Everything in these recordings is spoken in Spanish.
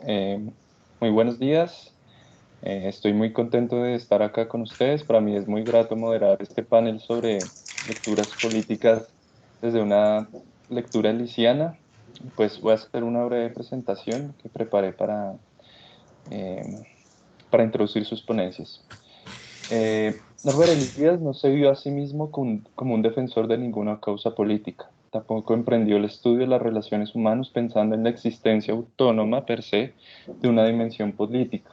Eh, Muy buenos días. Estoy muy contento de estar acá con ustedes. Para mí es muy grato moderar este panel sobre lecturas políticas desde una lectura liciana. Pues voy a hacer una breve presentación que preparé eh, para introducir sus ponencias. Norbert Elias no se vio a sí mismo como un defensor de ninguna causa política. Tampoco emprendió el estudio de las relaciones humanas pensando en la existencia autónoma per se de una dimensión política.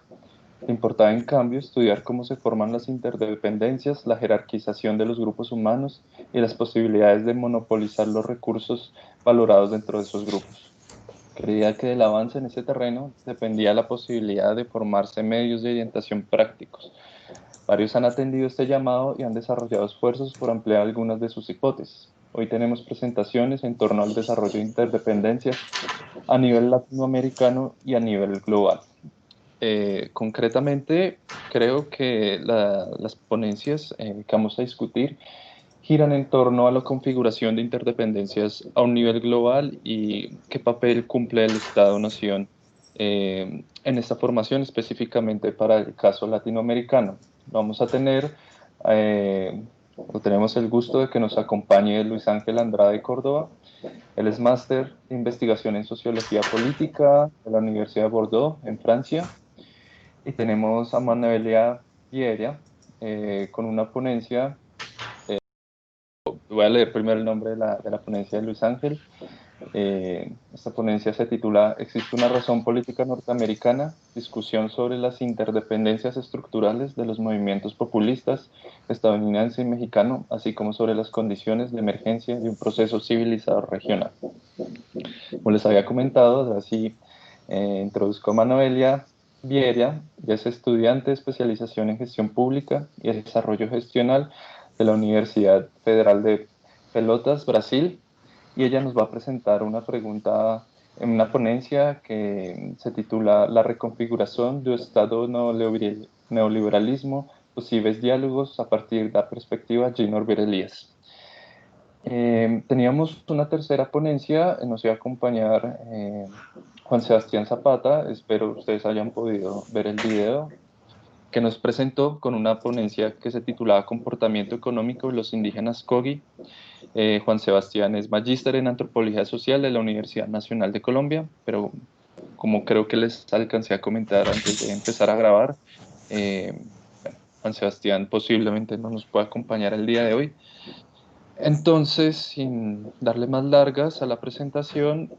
Le importaba, en cambio, estudiar cómo se forman las interdependencias, la jerarquización de los grupos humanos y las posibilidades de monopolizar los recursos valorados dentro de esos grupos. Creía que del avance en ese terreno dependía la posibilidad de formarse medios de orientación prácticos. Varios han atendido este llamado y han desarrollado esfuerzos por ampliar algunas de sus hipótesis. Hoy tenemos presentaciones en torno al desarrollo de interdependencias a nivel latinoamericano y a nivel global. Concretamente, creo que las ponencias que vamos a discutir giran en torno a la configuración de interdependencias a un nivel global y qué papel cumple el Estado-nación en esta formación, específicamente para el caso latinoamericano. Vamos a tener, tenemos el gusto de que nos acompañe Luis Ángel Andrade Córdoba. Él es máster de investigación en sociología política de la Universidad de Bordeaux, en Francia. Y tenemos a Manuelia Vieira con una ponencia. Voy a leer primero el nombre de la ponencia de Luis Ángel. Esta ponencia se titula ¿Existe una razón política norteamericana? Discusión sobre las interdependencias estructurales de los movimientos populistas estadounidense y mexicano, así como sobre las condiciones de emergencia de un proceso civilizador regional. Como les había comentado, así introduzco a Manuelia Vieira. Ella es estudiante de especialización en gestión pública y desarrollo gestional de la Universidad Federal de Pelotas, Brasil, y ella nos va a presentar una pregunta en una ponencia que se titula La reconfiguración del Estado neoliberalismo, posibles diálogos a partir de la perspectiva de Norbert Elias. Teníamos una tercera ponencia, nos iba a acompañar Juan Sebastián Zapata. Espero ustedes hayan podido ver el video, que nos presentó con una ponencia que se titulaba Comportamiento económico de los indígenas Kogi. Juan Sebastián es magíster en antropología social de la Universidad Nacional de Colombia, pero como creo que les alcancé a comentar antes de empezar a grabar, bueno, Juan Sebastián posiblemente no nos pueda acompañar el día de hoy. Entonces, sin darle más largas a la presentación,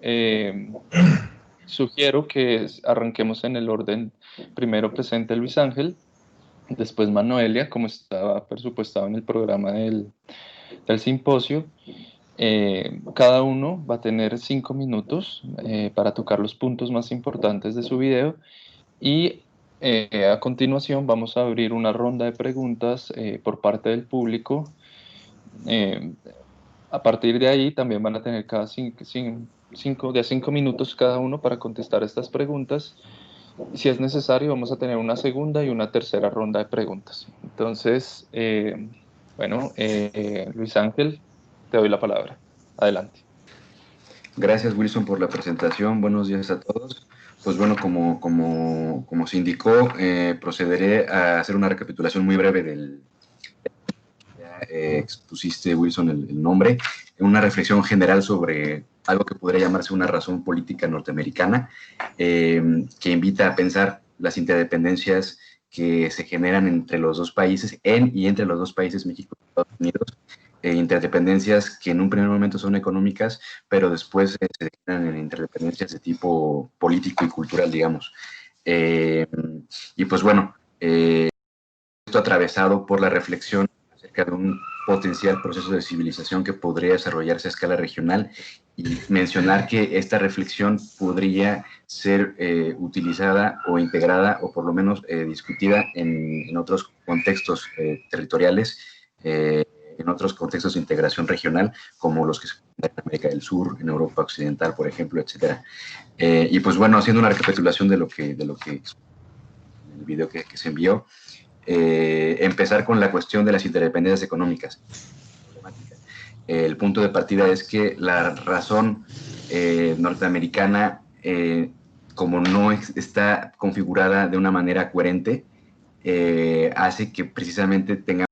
sugiero que arranquemos en el orden. Primero presente Luis Ángel, después Manuelia, como estaba presupuestado en el programa del simposio. Cada uno va a tener 5 minutos para tocar los puntos más importantes de su video y a continuación vamos a abrir una ronda de preguntas por parte del público. Eh, a partir de ahí también van a tener de a 5 minutos cada uno para contestar estas preguntas. Si es necesario, vamos a tener una segunda y una tercera ronda de preguntas. Entonces, bueno, Luis Ángel, te doy la palabra. Adelante. Gracias, Wilson, por la presentación. Buenos días a todos. Pues bueno, como se indicó, procederé a hacer una recapitulación muy breve del... Ya expusiste, Wilson, el nombre, una reflexión general sobre algo que podría llamarse una razón política norteamericana, que invita a pensar las interdependencias que se generan entre los dos países, y entre los dos países, México y Estados Unidos, interdependencias que en un primer momento son económicas, pero después se generan en interdependencias de tipo político y cultural, digamos. Y pues bueno, esto atravesado por la reflexión acerca de un potencial proceso de civilización que podría desarrollarse a escala regional, y mencionar que esta reflexión podría ser utilizada o integrada, o por lo menos discutida en otros contextos territoriales, en otros contextos de integración regional, como los que se encuentran en América del Sur, en Europa Occidental, por ejemplo, etcétera. Y pues bueno, haciendo una recapitulación de lo que en el video que se envió, empezar con la cuestión de las interdependencias económicas. El punto de partida es que la razón norteamericana como no está configurada de una manera coherente, hace que precisamente tenga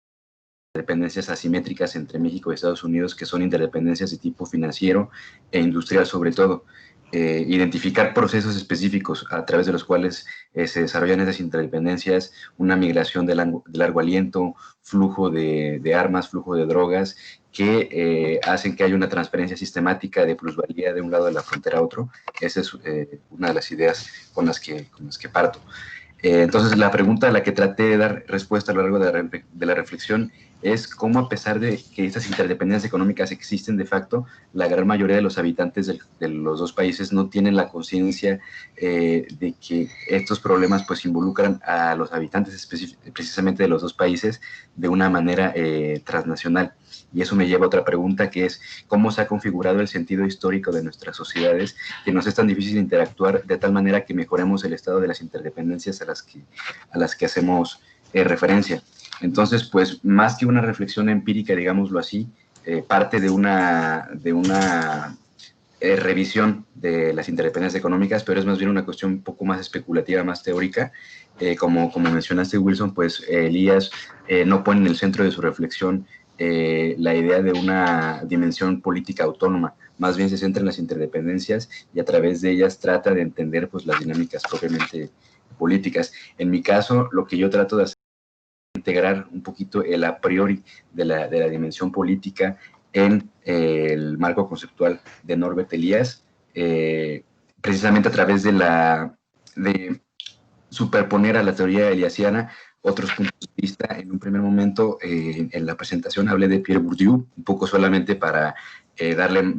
dependencias asimétricas entre México y Estados Unidos, que son interdependencias de tipo financiero e industrial sobre todo. Identificar procesos específicos a través de los cuales se desarrollan esas interdependencias, una migración de largo aliento, flujo de armas, flujo de drogas, que hacen que haya una transferencia sistemática de plusvalía de un lado de la frontera a otro. Esa es una de las ideas con las que parto. Entonces, la pregunta a la que traté de dar respuesta a lo largo de la reflexión es cómo, a pesar de que estas interdependencias económicas existen de facto, la gran mayoría de los habitantes de los dos países no tienen la conciencia de que estos problemas pues involucran a los habitantes precisamente de los dos países de una manera transnacional. Y eso me lleva a otra pregunta, que es cómo se ha configurado el sentido histórico de nuestras sociedades, que nos es tan difícil interactuar de tal manera que mejoremos el estado de las interdependencias a las que hacemos referencia. Entonces, pues, más que una reflexión empírica, digámoslo así, parte de una revisión de las interdependencias económicas, pero es más bien una cuestión un poco más especulativa, más teórica. Como mencionaste, Wilson, pues Elías no pone en el centro de su reflexión la idea de una dimensión política autónoma, más bien se centra en las interdependencias y a través de ellas trata de entender pues las dinámicas propiamente políticas. En mi caso, lo que yo trato de hacer es integrar un poquito el a priori de la dimensión política en el marco conceptual de Norbert Elias, precisamente a través de superponer a la teoría eliasiana otros puntos de vista. En un primer momento, en la presentación, hablé de Pierre Bourdieu, un poco solamente para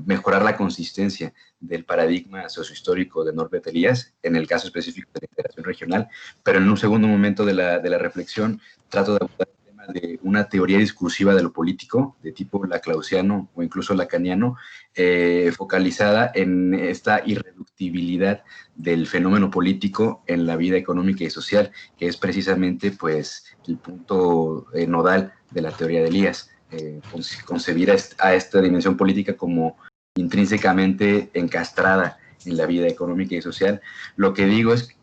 mejorar la consistencia del paradigma sociohistórico de Norbert Elias, en el caso específico de la integración regional, pero en un segundo momento de la reflexión trato de abordar el tema de una teoría discursiva de lo político, de tipo laclausiano o incluso lacaniano, focalizada en esta irreductibilidad del fenómeno político en la vida económica y social, que es precisamente pues el punto nodal de la teoría de Elías, concebir a esta dimensión política como intrínsecamente encastrada en la vida económica y social. Lo que digo es,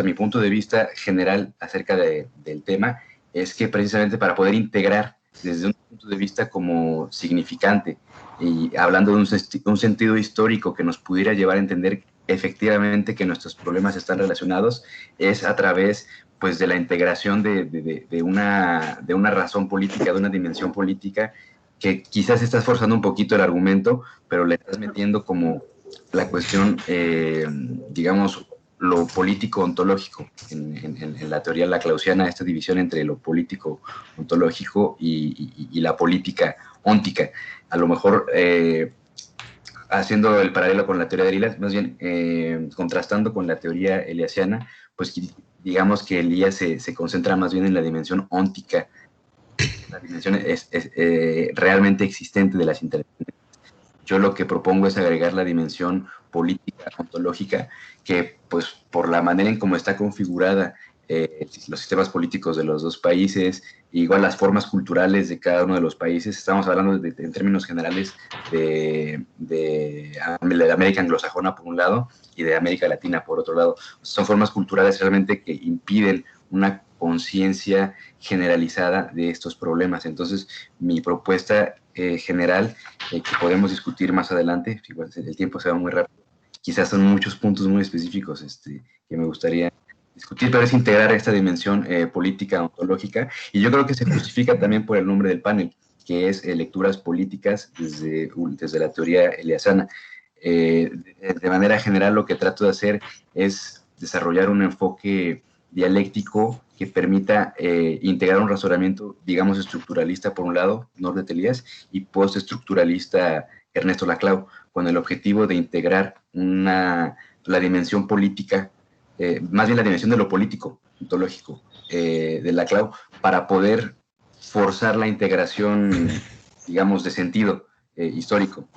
mi punto de vista general acerca del tema es que precisamente para poder integrar desde un punto de vista como significante y hablando de un sentido histórico que nos pudiera llevar a entender efectivamente que nuestros problemas están relacionados, es a través pues de la integración de una razón política, de una dimensión política, que quizás estás forzando un poquito el argumento, pero le estás metiendo como la cuestión, digamos, lo político ontológico en la teoría laclausiana, esta división entre lo político ontológico y la política óntica. A lo mejor haciendo el paralelo con la teoría de Elias, más bien contrastando con la teoría eliasiana, pues digamos que Elías se concentra más bien en la dimensión óntica, la dimensión realmente existente de las interdependencias. Yo lo que propongo es agregar la dimensión política, ontológica, que pues por la manera en cómo está configurada los sistemas políticos de los dos países, igual las formas culturales de cada uno de los países, estamos hablando en términos generales de América anglosajona por un lado y de América Latina por otro lado. Son formas culturales realmente que impiden una conciencia generalizada de estos problemas. Entonces, mi propuesta general, que podemos discutir más adelante, el tiempo se va muy rápido, quizás son muchos puntos muy específicos que me gustaría discutir, pero es integrar esta dimensión política, ontológica, y yo creo que se justifica también por el nombre del panel, que es lecturas políticas desde la teoría eliasana. De manera general, lo que trato de hacer es desarrollar un enfoque dialéctico que permita integrar un razonamiento, digamos, estructuralista por un lado, Norbert Elias, y postestructuralista Ernesto Laclau, con el objetivo de integrar la dimensión política, más bien la dimensión de lo político, ontológico, de Laclau, para poder forzar la integración, digamos, de sentido histórico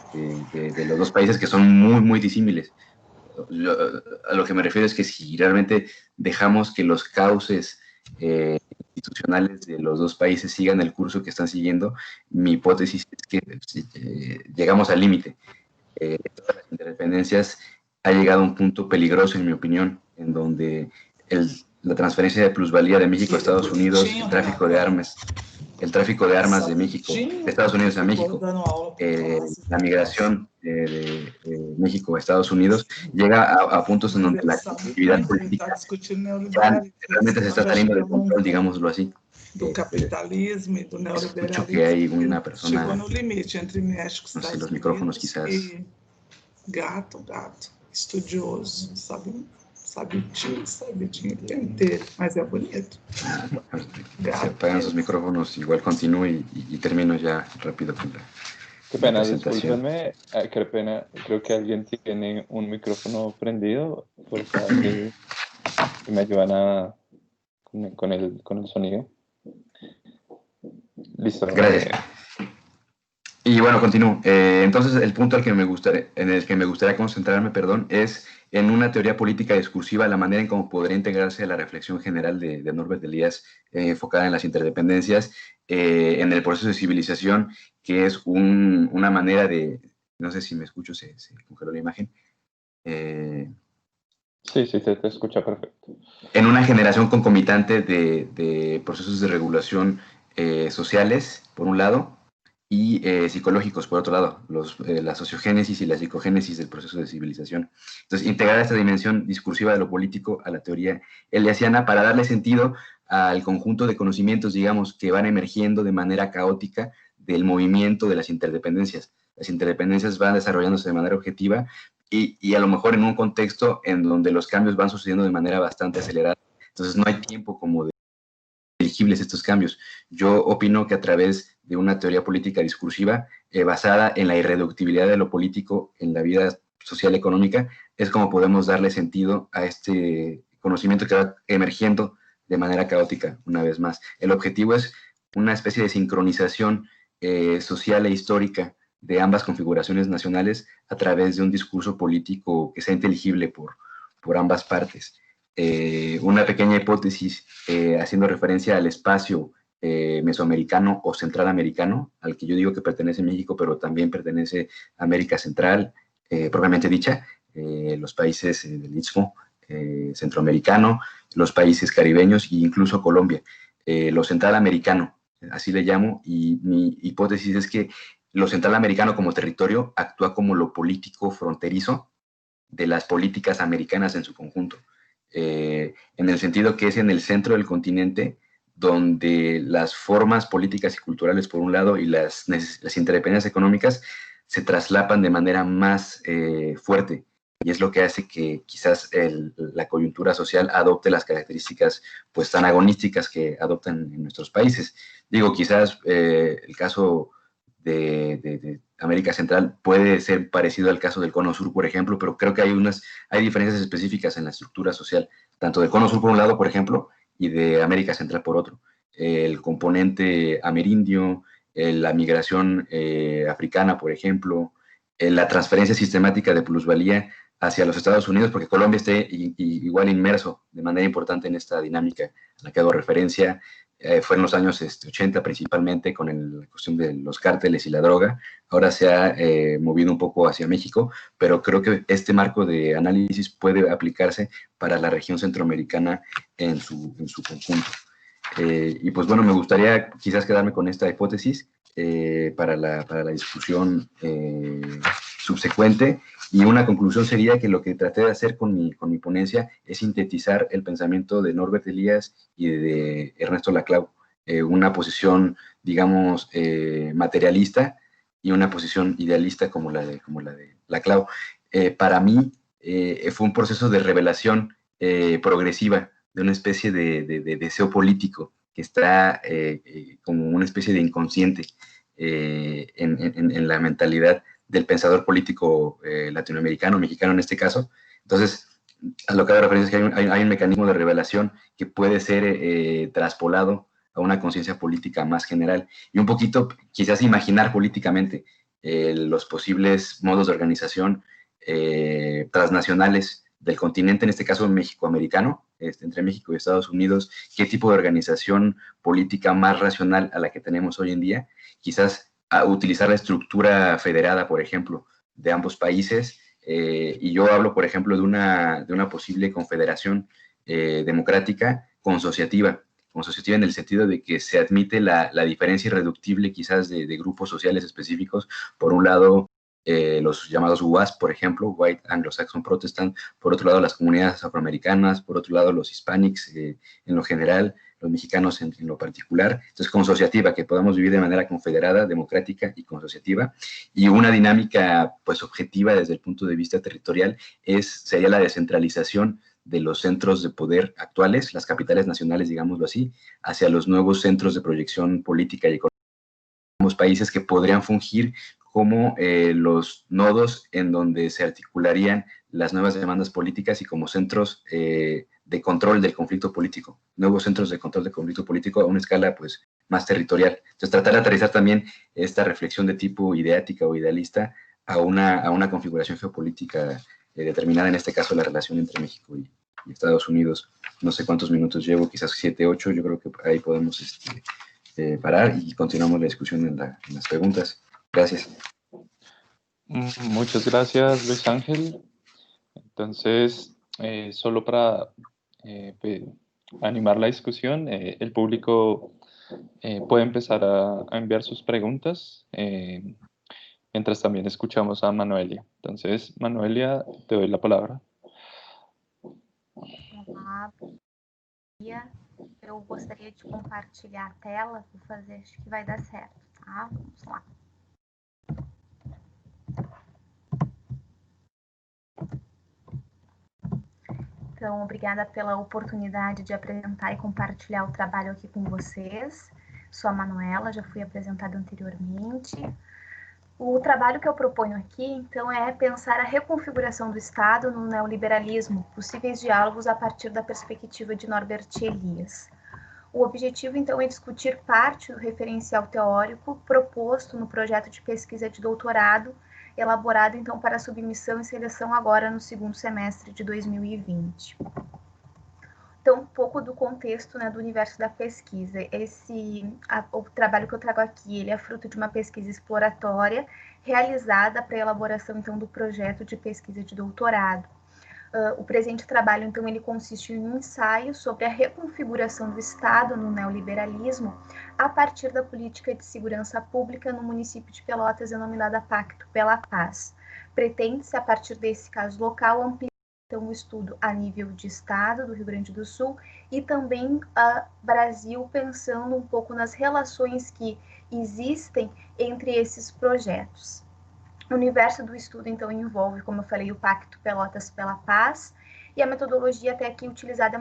de los dos países, que son muy, muy disímiles. A lo que me refiero es que si realmente dejamos que los cauces institucionales de los dos países sigan el curso que están siguiendo, mi hipótesis es que llegamos al límite. Todas las interdependencias ha llegado a un punto peligroso, en mi opinión, en donde la transferencia de plusvalía de México a Estados Unidos, el tráfico de armas de México, de Estados Unidos a México, la migración de México a Estados Unidos, llega a puntos en donde la actividad política ya realmente se está saliendo de control, digámoslo así. Do capitalismo e do Escucho que hay neoliberalismo, una que persona, chegou no limite entre México e no sé, Estados los micrófonos Unidos quizás. e gato, estudioso, sabe o dia inteiro, mas é bonito. Se apagan sus micrófonos, igual continúo y termino ya rápido con Qué la pena, presentación. discúlpenme, qué pena, creo que alguien tiene un micrófono prendido, por favor, si me ayudan con el sonido. Listo. Gracias. Y bueno, continúo. Entonces, el punto en el que me gustaría concentrarme, perdón, es en una teoría política discursiva, la manera en cómo podría integrarse a la reflexión general de Norbert Elias, enfocada en las interdependencias, en el proceso de civilización, que es una manera de, no sé si me escucho, se congeló la imagen. Sí, te escucha perfecto. En una generación concomitante de procesos de regulación sociales, por un lado, y psicológicos, por otro lado, la sociogénesis y la psicogénesis del proceso de civilización. Entonces, integrar esta dimensión discursiva de lo político a la teoría eliasiana para darle sentido al conjunto de conocimientos, digamos, que van emergiendo de manera caótica del movimiento de las interdependencias. Las interdependencias van desarrollándose de manera objetiva y a lo mejor en un contexto en donde los cambios van sucediendo de manera bastante acelerada. Entonces, no hay tiempo como de elegibles estos cambios. Yo opino que a través de una teoría política discursiva basada en la irreductibilidad de lo político en la vida social y económica es como podemos darle sentido a este conocimiento que va emergiendo de manera caótica una vez más. El objetivo es una especie de sincronización social e histórica de ambas configuraciones nacionales a través de un discurso político que sea inteligible por ambas partes. Una pequeña hipótesis haciendo referencia al espacio mesoamericano o centralamericano, al que yo digo que pertenece a México, pero también pertenece a América Central, propiamente dicha, los países del Istmo centroamericano, los países caribeños e incluso Colombia. Lo centralamericano, así le llamo, y mi hipótesis es que lo centralamericano como territorio actúa como lo político fronterizo de las políticas americanas en su conjunto. En el sentido que es en el centro del continente donde las formas políticas y culturales por un lado y las interdependencias económicas se traslapan de manera más fuerte, y es lo que hace que quizás la coyuntura social adopte las características pues tan agonísticas que adoptan en nuestros países. Digo, quizás el caso de América Central puede ser parecido al caso del Cono Sur, por ejemplo, pero creo que hay diferencias específicas en la estructura social, tanto del Cono Sur por un lado, por ejemplo, y de América Central por otro. El componente amerindio, la migración africana, por ejemplo, la transferencia sistemática de plusvalía hacia los Estados Unidos, porque Colombia esté igual inmerso de manera importante en esta dinámica a la que hago referencia. Fue en los años 80 principalmente con la cuestión de los cárteles y la droga. Ahora se ha movido un poco hacia México, pero creo que este marco de análisis puede aplicarse para la región centroamericana en su conjunto. Y pues bueno, me gustaría quizás quedarme con esta hipótesis para la discusión subsecuente, y una conclusión sería que lo que traté de hacer con mi ponencia es sintetizar el pensamiento de Norbert Elias y de Ernesto Laclau, una posición, digamos, materialista y una posición idealista como la de Laclau. Para mí fue un proceso de revelación progresiva de una especie de deseo político que está como una especie de inconsciente en la mentalidad del pensador político latinoamericano, mexicano en este caso. Entonces, a lo que hago referencia es que hay un mecanismo de revelación que puede ser traspolado a una conciencia política más general y un poquito quizás imaginar políticamente los posibles modos de organización transnacionales del continente, en este caso mexicoamericano, entre México y Estados Unidos, qué tipo de organización política más racional a la que tenemos hoy en día, quizás a utilizar la estructura federada, por ejemplo, de ambos países y yo hablo, por ejemplo, de una posible confederación democrática consociativa en el sentido de que se admite la diferencia irreductible quizás de grupos sociales específicos. Por un lado, los llamados WASP, por ejemplo, White Anglo-Saxon Protestant, por otro lado las comunidades afroamericanas, por otro lado los hispanics en lo general, los mexicanos en lo particular. Entonces, consociativa, que podamos vivir de manera confederada, democrática y consociativa. Y una dinámica, pues, objetiva desde el punto de vista territorial sería la descentralización de los centros de poder actuales, las capitales nacionales, digámoslo así, hacia los nuevos centros de proyección política y económica, países que podrían fungir como los nodos en donde se articularían las nuevas demandas políticas y como centros de control del conflicto político, nuevos centros de control del conflicto político a una escala pues más territorial. Entonces tratar de aterrizar también esta reflexión de tipo ideática o idealista a una configuración geopolítica determinada, en este caso la relación entre México y Estados Unidos. No sé cuántos minutos llevo, quizás 7, 8, yo creo que ahí podemos parar y continuamos la discusión en las preguntas. Gracias. Muchas gracias, Luis Ángel. Entonces, solo para animar la discusión, el público puede empezar a enviar sus preguntas, mientras también escuchamos a Manuelia. Entonces, Manuelia, te doy la palabra. Olá, bom dia. Eu gostaria de compartilhar a tela, vou fazer, acho que vai dar certo, tá? Vamos lá. Então, obrigada pela oportunidade de apresentar e compartilhar o trabalho aqui com vocês. Sou a Manuela, já fui apresentada anteriormente. O trabalho que eu proponho aqui, então, é pensar a reconfiguração do Estado no neoliberalismo, possíveis diálogos a partir da perspectiva de Norbert Elias. O objetivo, então, é discutir parte do referencial teórico proposto no projeto de pesquisa de doutorado, elaborado, então, para submissão e seleção agora no segundo semestre de 2020. Então, um pouco do contexto, né, do universo da pesquisa. O trabalho que eu trago aqui, ele é fruto de uma pesquisa exploratória realizada para a elaboração, então, do projeto de pesquisa de doutorado. O presente trabalho, então, ele consiste em um ensaio sobre a reconfiguração do Estado no neoliberalismo a partir da política de segurança pública no município de Pelotas, denominada Pacto pela Paz. Pretende-se, a partir desse caso local, ampliar então o estudo a nível de Estado do Rio Grande do Sul e também Brasil, pensando um pouco nas relações que existem entre esses projetos. O universo do estudo, então, envolve, como eu falei, o Pacto Pelotas pela Paz, e a metodologia até aqui utilizada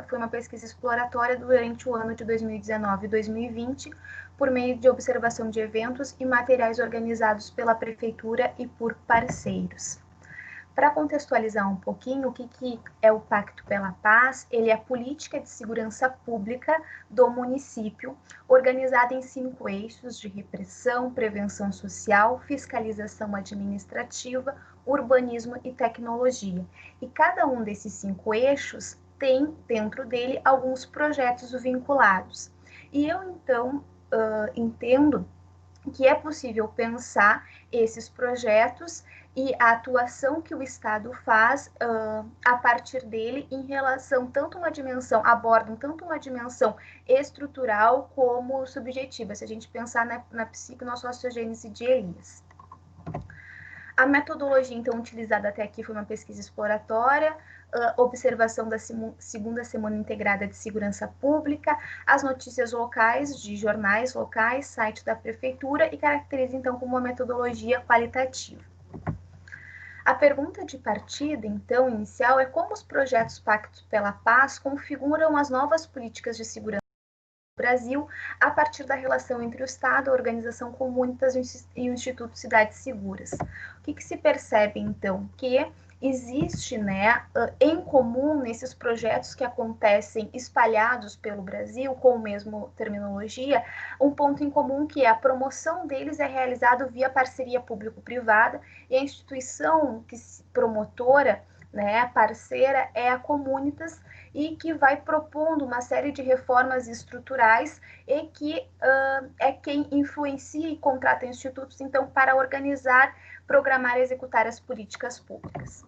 foi uma pesquisa exploratória durante o ano de 2019 e 2020, por meio de observação de eventos e materiais organizados pela Prefeitura e por parceiros. Para contextualizar um pouquinho, o que é o Pacto pela Paz? Ele é a política de segurança pública do município, organizada em 5 eixos de repressão, prevenção social, fiscalização administrativa, urbanismo e tecnologia. E cada um desses 5 eixos tem, dentro dele, alguns projetos vinculados. E eu, então, entendo que é possível pensar esses projetos e a atuação que o Estado faz a partir dele em relação abordam tanto uma dimensão estrutural como subjetiva, se a gente pensar na psiconossociogênese de Elias. A metodologia, então, utilizada até aqui foi uma pesquisa exploratória, observação da segunda semana integrada de segurança pública, as notícias locais de jornais locais, site da prefeitura, e caracteriza, então, como uma metodologia qualitativa. A pergunta de partida, então, inicial, é como os projetos Pacto pela Paz configuram as novas políticas de segurança no Brasil a partir da relação entre o Estado, a Organização Comunitas e o Instituto Cidades Seguras. O que se percebe, então? Que existe, né, em comum nesses projetos que acontecem espalhados pelo Brasil, com a mesma terminologia, um ponto em comum que é a promoção deles é realizada via parceria público-privada e a instituição promotora, né, parceira, é a Comunitas, e que vai propondo uma série de reformas estruturais e que é quem influencia e contrata institutos, então, para organizar programar e executar as políticas públicas.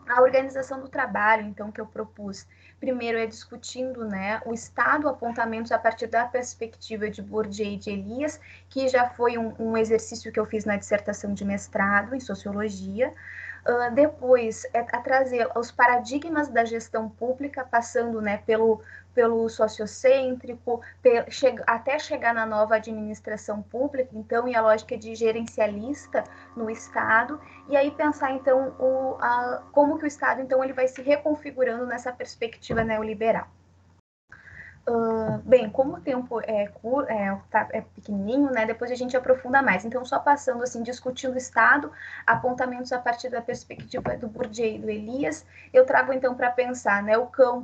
A organização do trabalho, então, que eu propus, primeiro é discutindo, né, o Estado, apontamentos a partir da perspectiva de Bourdieu e de Elias, que já foi um exercício que eu fiz na dissertação de mestrado em Sociologia. Depois, a trazer os paradigmas da gestão pública, passando, né, pelo sociocêntrico, até chegar na nova administração pública, então, e a lógica de gerencialista no Estado, e aí pensar, então, como que o Estado, então, ele vai se reconfigurando nessa perspectiva neoliberal. Bem, como o tempo é pequenininho, né, depois a gente aprofunda mais. Então, só passando, assim, discutindo o Estado, apontamentos a partir da perspectiva do Bourdieu e do Elias, eu trago, então, para pensar, né,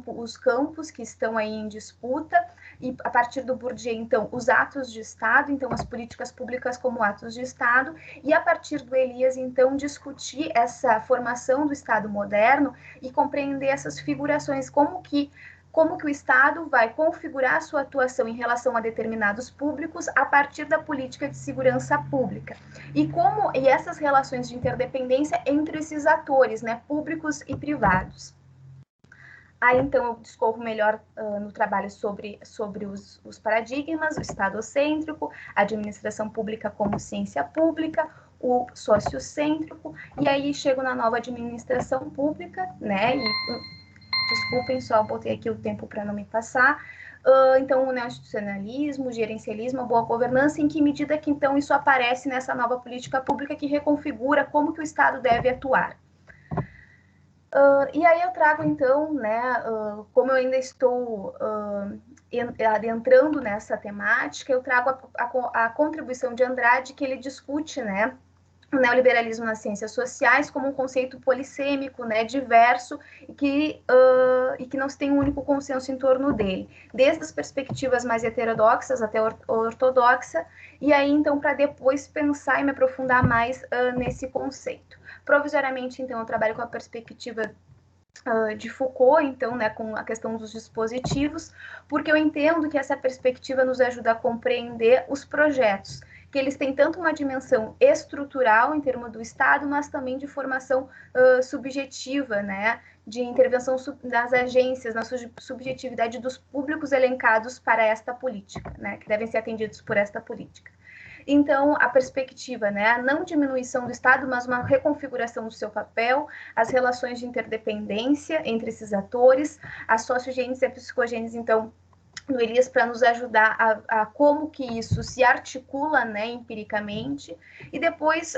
os campos que estão aí em disputa, e a partir do Bourdieu, então, os atos de Estado, então, as políticas públicas como atos de Estado, e a partir do Elias, então, discutir essa formação do Estado moderno e compreender essas figurações, como que o Estado vai configurar a sua atuação em relação a determinados públicos a partir da política de segurança pública. E essas relações de interdependência entre esses atores, né, públicos e privados. Aí, então, eu discorro melhor no trabalho sobre os paradigmas, o Estado-cêntrico, a administração pública como ciência pública, o sociocêntrico, e aí chego na nova administração pública, né, desculpem, só botei aqui o tempo para não me passar. Então, o neoinstitucionalismo, o gerencialismo, a boa governança, em que medida que, então, isso aparece nessa nova política pública que reconfigura como que o Estado deve atuar. E aí eu trago, então, né, como eu ainda estou adentrando nessa temática, eu trago a contribuição de Andrade, que ele discute, né, o neoliberalismo nas ciências sociais como um conceito polissêmico, né, diverso, e que não se tem um único consenso em torno dele, desde as perspectivas mais heterodoxas até ortodoxa, e aí, então, para depois pensar e me aprofundar mais nesse conceito. Provisoriamente, então, eu trabalho com a perspectiva de Foucault, então, né, com a questão dos dispositivos, porque eu entendo que essa perspectiva nos ajuda a compreender os projetos, que eles têm tanto uma dimensão estrutural em termos do Estado, mas também de formação subjetiva, né, de intervenção das agências, na subjetividade dos públicos elencados para esta política, né, que devem ser atendidos por esta política. Então, a perspectiva, né, a não diminuição do Estado, mas uma reconfiguração do seu papel, as relações de interdependência entre esses atores, a sociogênese e a psicogênese, então, no Elias, para nos ajudar a como que isso se articula, né, empiricamente, e depois,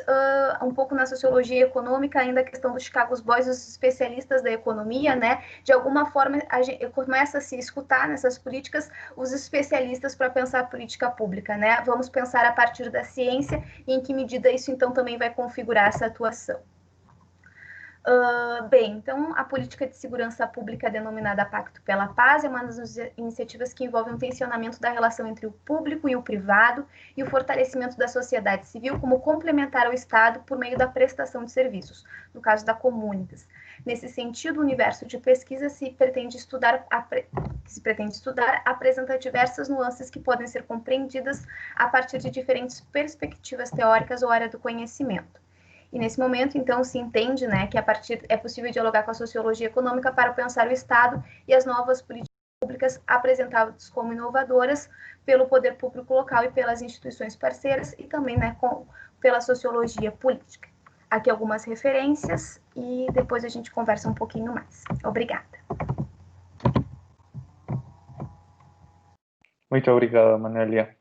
um pouco na sociologia econômica, ainda a questão dos Chicago Boys, os especialistas da economia, né, de alguma forma, começa a se escutar nessas políticas os especialistas para pensar a política pública, né, vamos pensar a partir da ciência e em que medida isso, então, também vai configurar essa atuação. Bem, então, a política de segurança pública denominada Pacto pela Paz é uma das iniciativas que envolve um tensionamento da relação entre o público e o privado e o fortalecimento da sociedade civil como complementar ao Estado por meio da prestação de serviços, no caso da Comunitas. Nesse sentido, o universo de pesquisa se pretende estudar apresenta diversas nuances que podem ser compreendidas a partir de diferentes perspectivas teóricas ou área do conhecimento. E nesse momento, então, se entende, né, que é possível dialogar com a sociologia econômica para pensar o Estado e as novas políticas públicas apresentadas como inovadoras pelo poder público local e pelas instituições parceiras e também, né, pela sociologia política. Aqui algumas referências e depois a gente conversa um pouquinho mais. Obrigada. Muito obrigado, Manélia.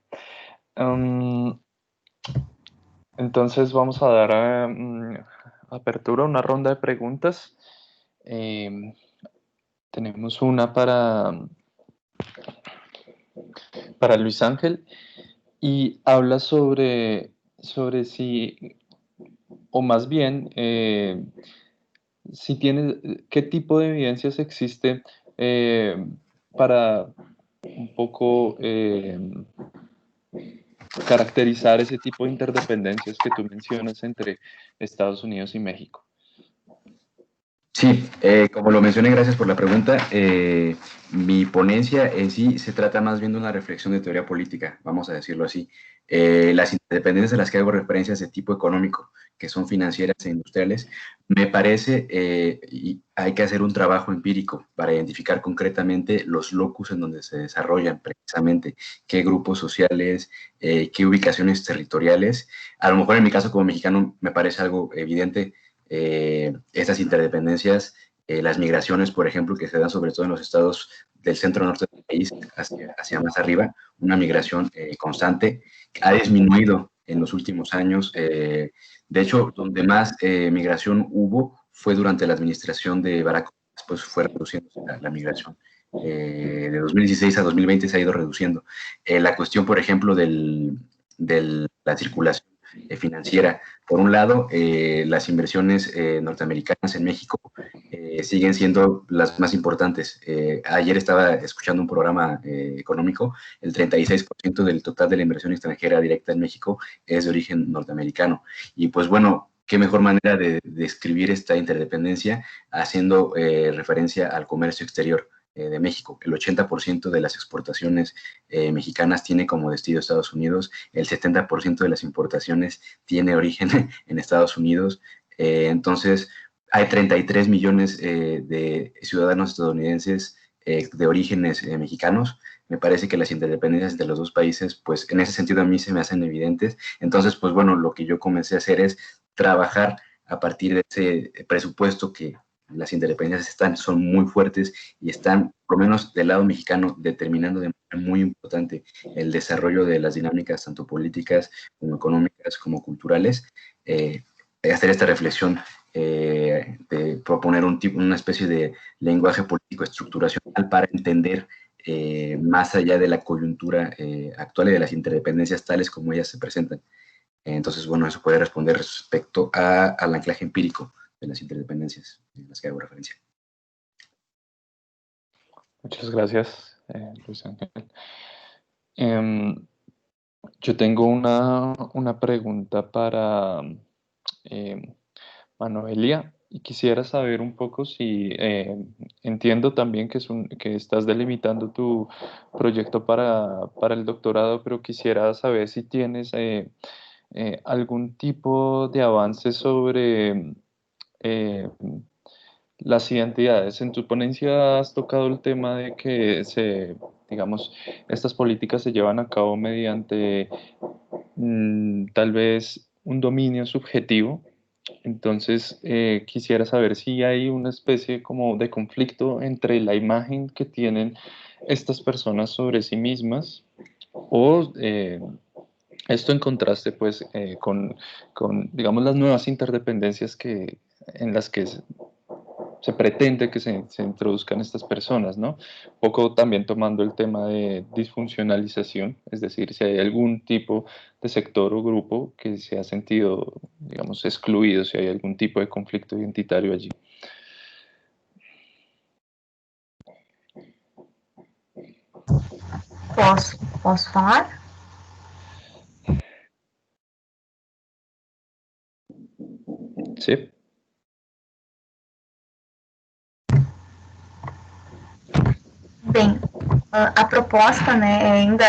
Entonces vamos a dar apertura a una ronda de preguntas. Tenemos una para Luis Ángel y habla sobre si, o más bien, si tiene, qué tipo de evidencias existe para un poco caracterizar ese tipo de interdependencias que tú mencionas entre Estados Unidos y México. Sí, como lo mencioné, gracias por la pregunta. Mi ponencia en sí se trata más bien de una reflexión de teoría política, vamos a decirlo así. Las interdependencias a las que hago referencias de tipo económico, que son financieras e industriales, me parece y hay que hacer un trabajo empírico para identificar concretamente los locus en donde se desarrollan precisamente, qué grupos sociales, qué ubicaciones territoriales. A lo mejor en mi caso como mexicano me parece algo evidente estas interdependencias, las migraciones, por ejemplo, que se dan sobre todo en los estados del centro-norte del país hacia más arriba, una migración constante, ha disminuido en los últimos años. De hecho, donde más migración hubo fue durante la administración de Barack Obama, después fue reduciéndose la migración. De 2016 a 2020 se ha ido reduciendo. La cuestión, por ejemplo, de la circulación financiera. Por un lado, las inversiones norteamericanas en México siguen siendo las más importantes. Ayer estaba escuchando un programa económico, el 36% del total de la inversión extranjera directa en México es de origen norteamericano. Y pues bueno, qué mejor manera de describir esta interdependencia haciendo referencia al comercio exterior de México. El 80% de las exportaciones mexicanas tiene como destino Estados Unidos, el 70% de las importaciones tiene origen en Estados Unidos. Entonces, hay 33 millones de ciudadanos estadounidenses de orígenes mexicanos. Me parece que las interdependencias de los dos países, pues en ese sentido a mí se me hacen evidentes. Entonces, pues bueno, lo que yo comencé a hacer es trabajar a partir de ese presupuesto que las interdependencias son muy fuertes y están, por lo menos del lado mexicano, determinando de manera muy importante el desarrollo de las dinámicas tanto políticas como económicas como culturales. Hacer esta reflexión de proponer una especie de lenguaje político estructuracional para entender más allá de la coyuntura actual y de las interdependencias tales como ellas se presentan. Entonces, bueno, eso puede responder respecto al anclaje empírico de las interdependencias en las que hago referencia. Muchas gracias, Luis Ángel. Yo tengo una pregunta para Manuelia y quisiera saber un poco si entiendo también que estás delimitando tu proyecto para el doctorado, pero quisiera saber si tienes algún tipo de avance sobre las identidades. En tu ponencia has tocado el tema de que digamos, estas políticas se llevan a cabo mediante tal vez un dominio subjetivo. Entonces, quisiera saber si hay una especie como de conflicto entre la imagen que tienen estas personas sobre sí mismas o esto en contraste pues con, digamos, las nuevas interdependencias en las que se pretende que se introduzcan estas personas, ¿no? Un poco también tomando el tema de disfuncionalización, es decir, si hay algún tipo de sector o grupo que se ha sentido, digamos, excluido, si hay algún tipo de conflicto identitario allí. Posso falar? Sí. Bem, a proposta, né, ainda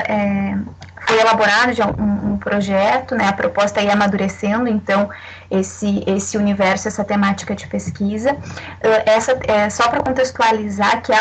foi elaborado já um projeto, né, a proposta ia amadurecendo, então, esse universo, essa temática de pesquisa. Só para contextualizar que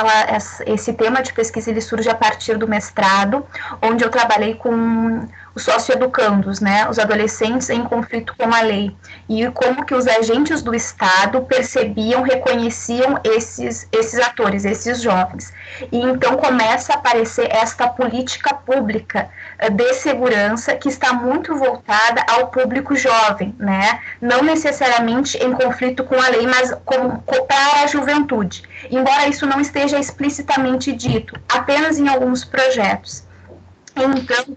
esse tema de pesquisa ele surge a partir do mestrado, onde eu trabalhei com os socioeducandos, né, os adolescentes em conflito com a lei, e como que os agentes do Estado percebiam, reconheciam esses atores, esses jovens. E então começa a aparecer esta política pública de segurança que está muito voltada ao público jovem, né? Não necessariamente em conflito com a lei, mas para a juventude. Embora isso não esteja explicitamente dito, apenas em alguns projetos. Então,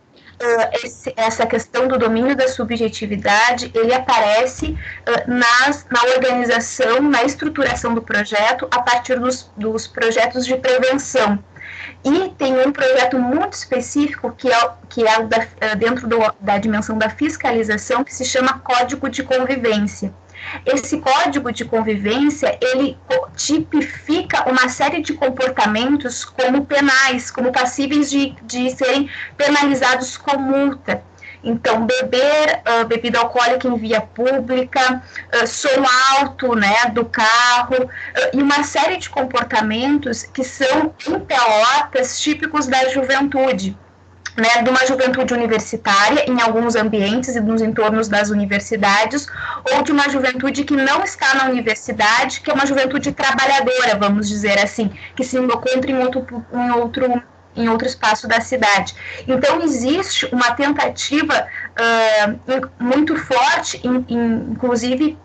essa questão do domínio da subjetividade, ele aparece na organização, na estruturação do projeto, a partir dos projetos de prevenção. E tem um projeto muito específico, que é dentro da dimensão da fiscalização, que se chama Código de Convivência. esse código de convivência, ele tipifica uma série de comportamentos como penais, como passíveis de serem penalizados com multa. Então, beber bebida alcoólica em via pública, som alto, né, do carro, e uma série de comportamentos que são em Pelotas típicos da juventude, né, de uma juventude universitária em alguns ambientes e nos entornos das universidades, ou de uma juventude que não está na universidade, que é uma juventude trabalhadora, vamos dizer assim, que se encontra em outro espaço da cidade. Então, existe uma tentativa muito forte, inclusive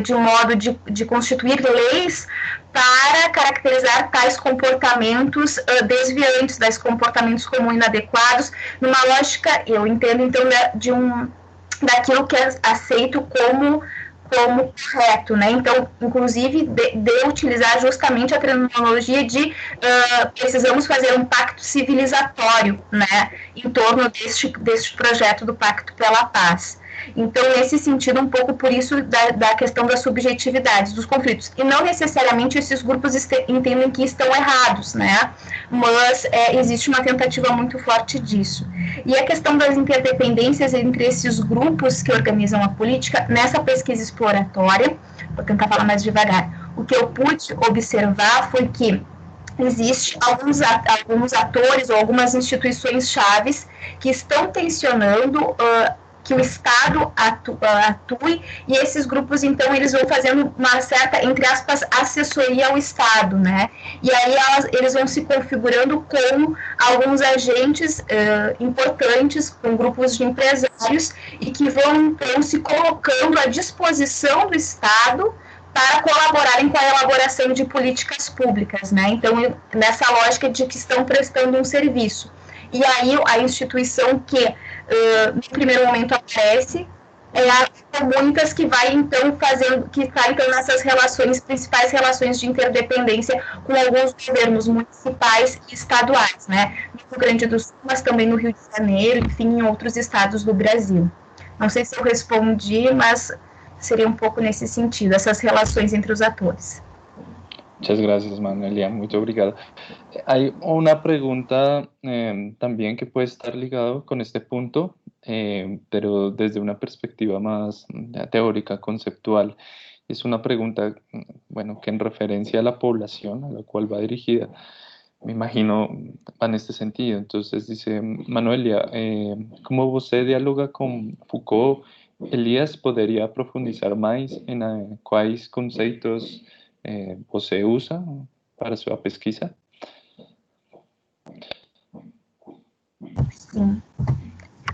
de um modo de constituir leis para caracterizar tais comportamentos desviantes, tais comportamentos comuns inadequados, numa lógica, eu entendo, então, daquilo que é aceito como correto, né? Então, inclusive, de utilizar justamente a terminologia de precisamos fazer um pacto civilizatório, né? Em torno deste projeto do Pacto pela Paz. Então, nesse sentido, um pouco por isso da questão da subjetividade dos conflitos. E não necessariamente esses grupos entendem que estão errados, né? Mas existe uma tentativa muito forte disso. E a questão das interdependências entre esses grupos que organizam a política, nessa pesquisa exploratória, vou tentar falar mais devagar, o que eu pude observar foi que existe alguns atores ou algumas instituições chaves que estão tensionando que o Estado atue, e esses grupos, então, eles vão fazendo uma certa, entre aspas, assessoria ao Estado, né? E aí eles vão se configurando como alguns agentes importantes, com grupos de empresários, e que vão, então, se colocando à disposição do Estado para colaborarem com a elaboração de políticas públicas, né? Então, nessa lógica de que estão prestando um serviço. E aí a instituição que no primeiro momento aparece é a Comunitas, que vai então nessas relações, principais relações de interdependência com alguns governos municipais e estaduais, né? No Rio Grande do Sul, mas também no Rio de Janeiro, enfim, em outros estados do Brasil. Não sei se eu respondi, mas seria um pouco nesse sentido, essas relações entre os atores. Muchas gracias, Manuelia, muy obrigado. Hay una pregunta también que puede estar ligado con este punto, pero desde una perspectiva más teórica, conceptual. Es una pregunta, bueno, que en referencia a la población a la cual va dirigida, me imagino, va en este sentido. Entonces dice, Manuelia, ¿cómo você dialoga con Foucault? Elias poderia profundizar mais em quais conceitos você usa para sua pesquisa? Sim.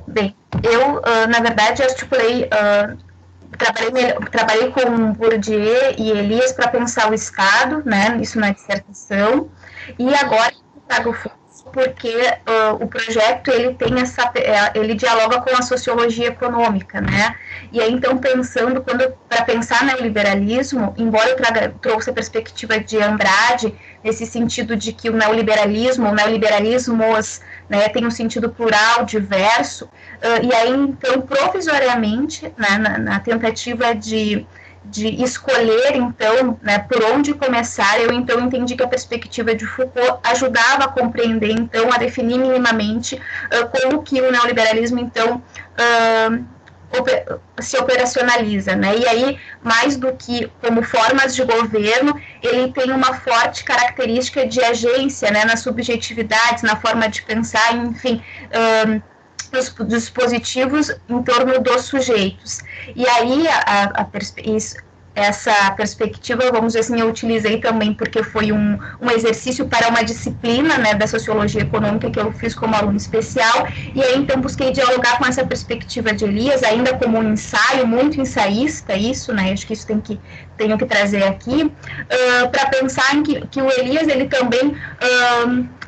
Bem, eu, na verdade, articulei, trabalhei com Bourdieu e Elias para pensar o Estado, né, isso na dissertação, e agora eu trago Foucault porque o projeto ele dialoga com a sociologia econômica, né? E aí, então, para pensar neoliberalismo, embora eu trouxe a perspectiva de Andrade, nesse sentido de que o neoliberalismos, né, tem um sentido plural, diverso, e aí, então, provisoriamente, né, na tentativa de escolher, então, né, por onde começar, eu, então, entendi que a perspectiva de Foucault ajudava a compreender, então, a definir minimamente como que o neoliberalismo, então, se operacionaliza, né? E aí, mais do que como formas de governo, ele tem uma forte característica de agência, né, nas subjetividades, na forma de pensar, enfim, dos dispositivos em torno dos sujeitos. E aí, essa perspectiva, vamos dizer assim, eu utilizei também porque foi um exercício para uma disciplina, né, da sociologia econômica que eu fiz como aluno especial, e aí, então, busquei dialogar com essa perspectiva de Elias, ainda como um ensaio, muito ensaísta, isso, né, acho que isso tenho que trazer aqui, para pensar em que o Elias, ele também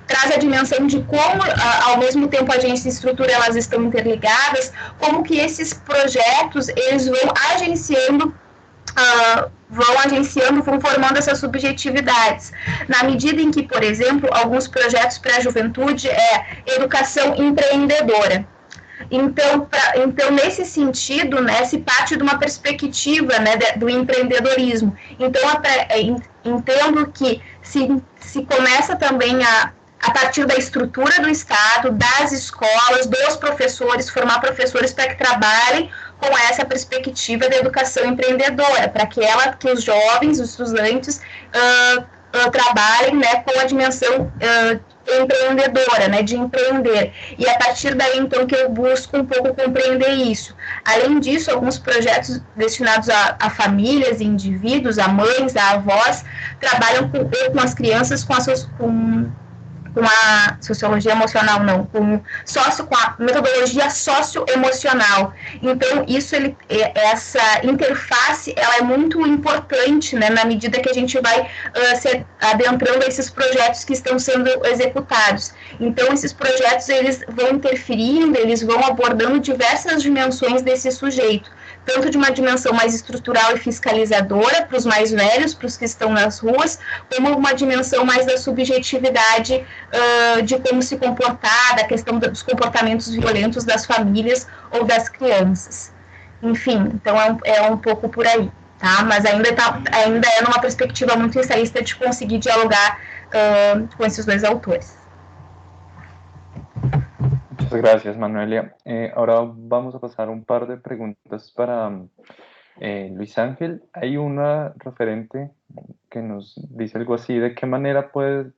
traz a dimensão de como, ao mesmo tempo, agência e estrutura, elas estão interligadas, como que esses projetos, eles vão vão formando essas subjetividades. Na medida em que, por exemplo, alguns projetos para a juventude é educação empreendedora. Então, nesse sentido, né, se parte de uma perspectiva, né, do empreendedorismo. Então, entendo que se começa também a partir da estrutura do Estado, das escolas, dos professores, formar professores para que trabalhem com essa perspectiva da educação empreendedora, para que os jovens, os estudantes, trabalhem, né, com a dimensão empreendedora, né, de empreender. E a partir daí, então, que eu busco um pouco compreender isso. Além disso, alguns projetos destinados a famílias, indivíduos, a mães, a avós, trabalham com as crianças com a sociologia emocional, não, com a metodologia socioemocional. Então, essa interface, ela é muito importante, né, na medida que a gente vai se adentrando a esses projetos que estão sendo executados. Então, esses projetos, eles vão interferindo, eles vão abordando diversas dimensões desse sujeito, tanto de uma dimensão mais estrutural e fiscalizadora para os mais velhos, para os que estão nas ruas, como uma dimensão mais da subjetividade, de como se comportar, da questão dos comportamentos violentos das famílias ou das crianças. Enfim, então é um pouco por aí, tá? Mas ainda é numa perspectiva muito ensaísta de conseguir dialogar com esses dois autores. Muchas gracias, Manuela. Ahora vamos a pasar un par de preguntas para Luis Ángel. Hay una referente que nos dice algo así: ¿de qué manera puedes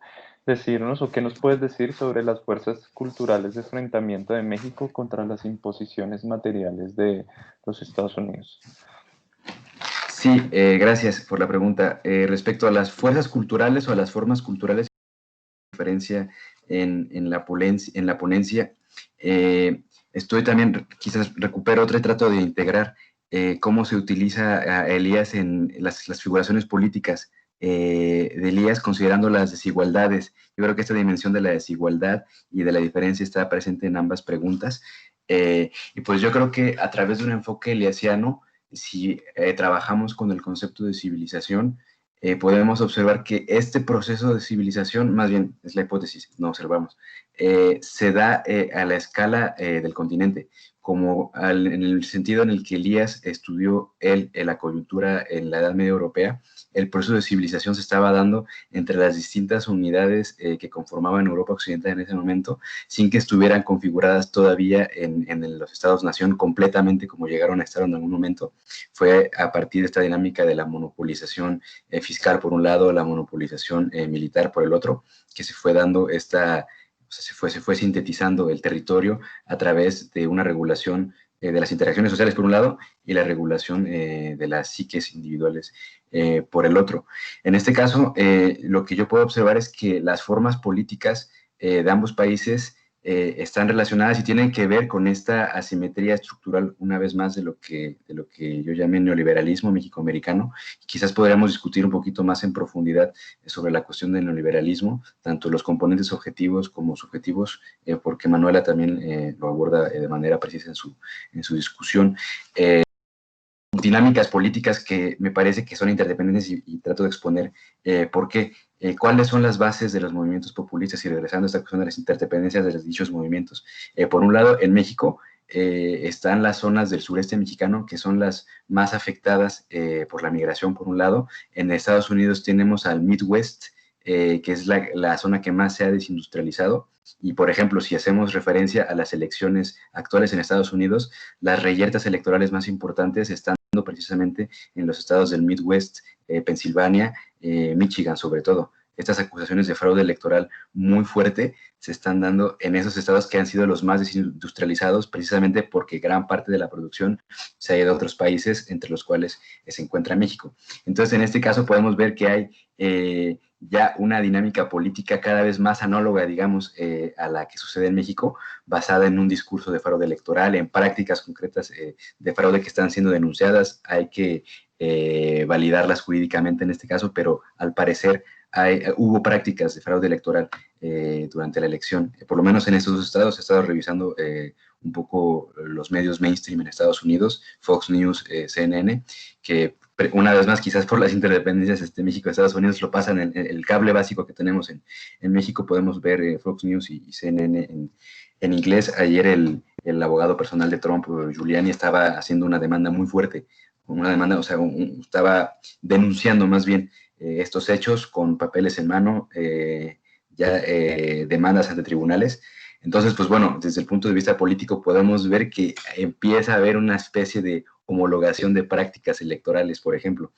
decirnos o qué nos puedes decir sobre las fuerzas culturales de enfrentamiento de México contra las imposiciones materiales de los Estados Unidos? Sí, gracias por la pregunta. Respecto a las fuerzas culturales o a las formas culturales, referencia en la ponencia, estoy también, quizás recupero otro trato de integrar cómo se utiliza a Elías en las figuraciones políticas de Elías, considerando las desigualdades. Yo creo que esta dimensión de la desigualdad y de la diferencia está presente en ambas preguntas. Y pues yo creo que a través de un enfoque eliasiano, si trabajamos con el concepto de civilización, podemos observar que este proceso de civilización, más bien es la hipótesis, no observamos, se da a la escala del continente, como en el sentido en el que Elías estudió la coyuntura en la Edad Media Europea. El proceso de civilización se estaba dando entre las distintas unidades que conformaban Europa Occidental en ese momento, sin que estuvieran configuradas todavía en los estados-nación completamente como llegaron a estar en algún momento. Fue a partir de esta dinámica de la monopolización fiscal por un lado, la monopolización militar por el otro, que se fue dando se fue sintetizando el territorio a través de una regulación de las interacciones sociales por un lado y la regulación de las psiques individuales por el otro. En este caso, lo que yo puedo observar es que las formas políticas de ambos países están relacionadas y tienen que ver con esta asimetría estructural, una vez más, de lo que yo llamé neoliberalismo mexicoamericano. Quizás podríamos discutir un poquito más en profundidad sobre la cuestión del neoliberalismo, tanto los componentes objetivos como subjetivos, porque Manuela también lo aborda de manera precisa en su discusión. Dinámicas políticas que me parece que son interdependientes y trato de exponer por qué. ¿Cuáles son las bases de los movimientos populistas? Y regresando a esta cuestión de las interdependencias de dichos movimientos. Por un lado, en México están las zonas del sureste mexicano, que son las más afectadas por la migración, por un lado. En Estados Unidos tenemos al Midwest, que es la zona que más se ha desindustrializado. Y, por ejemplo, si hacemos referencia a las elecciones actuales en Estados Unidos, las reyertas electorales más importantes están precisamente en los estados del Midwest, Pensilvania, Michigan sobre todo. Estas acusaciones de fraude electoral muy fuerte se están dando en esos estados que han sido los más desindustrializados, precisamente porque gran parte de la producción se ha ido a otros países, entre los cuales se encuentra México. Entonces, en este caso podemos ver que hay ya una dinámica política cada vez más análoga, digamos, a la que sucede en México, basada en un discurso de fraude electoral, en prácticas concretas de fraude que están siendo denunciadas. Hay que validarlas jurídicamente en este caso, pero al parecer hubo prácticas de fraude electoral durante la elección, por lo menos en estos dos estados. He estado revisando un poco los medios mainstream en Estados Unidos, Fox News, CNN, que una vez más, quizás por las interdependencias de México y Estados Unidos, lo pasan en el cable básico que tenemos en México. Podemos ver Fox News y CNN en inglés. Ayer el el abogado personal de Trump, Giuliani, estaba haciendo una demanda muy fuerte, una demanda, o sea, estaba denunciando más bien estos hechos con papeles en mano, demandas ante tribunales. Entonces, pues bueno, desde el punto de vista político podemos ver que empieza a haber una especie de homologación de prácticas electorales, por ejemplo.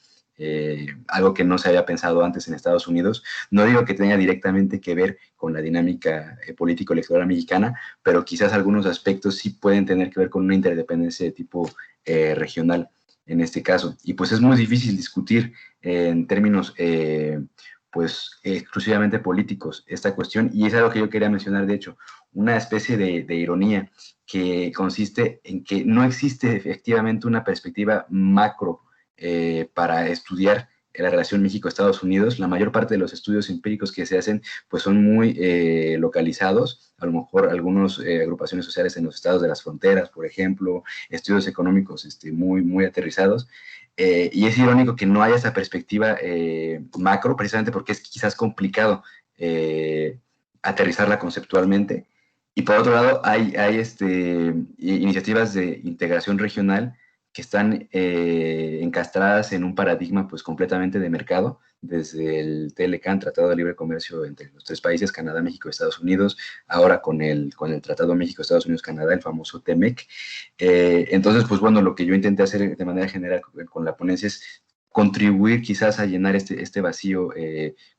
Algo que no se había pensado antes en Estados Unidos. No digo que tenga directamente que ver con la dinámica político-electoral mexicana, pero quizás algunos aspectos sí pueden tener que ver con una interdependencia de tipo regional en este caso. Y pues es muy difícil discutir en términos pues exclusivamente políticos esta cuestión, y es algo que yo quería mencionar, de hecho, una especie de ironía que consiste en que no existe efectivamente una perspectiva macro para estudiar la relación México-Estados Unidos. La mayor parte de los estudios empíricos que se hacen pues son muy localizados, a lo mejor algunas agrupaciones sociales en los estados de las fronteras, por ejemplo, estudios económicos muy, muy aterrizados, y es irónico que no haya esa perspectiva macro, precisamente porque es quizás complicado aterrizarla conceptualmente. Y por otro lado, hay iniciativas de integración regional que están encastradas en un paradigma pues completamente de mercado, desde el TLCAN, Tratado de Libre Comercio entre los tres países, Canadá, México y Estados Unidos, ahora con el Tratado México, Estados Unidos, Canadá, el famoso TEMEC. Entonces, pues bueno, lo que yo intenté hacer de manera general con la ponencia es contribuir quizás a llenar este vacío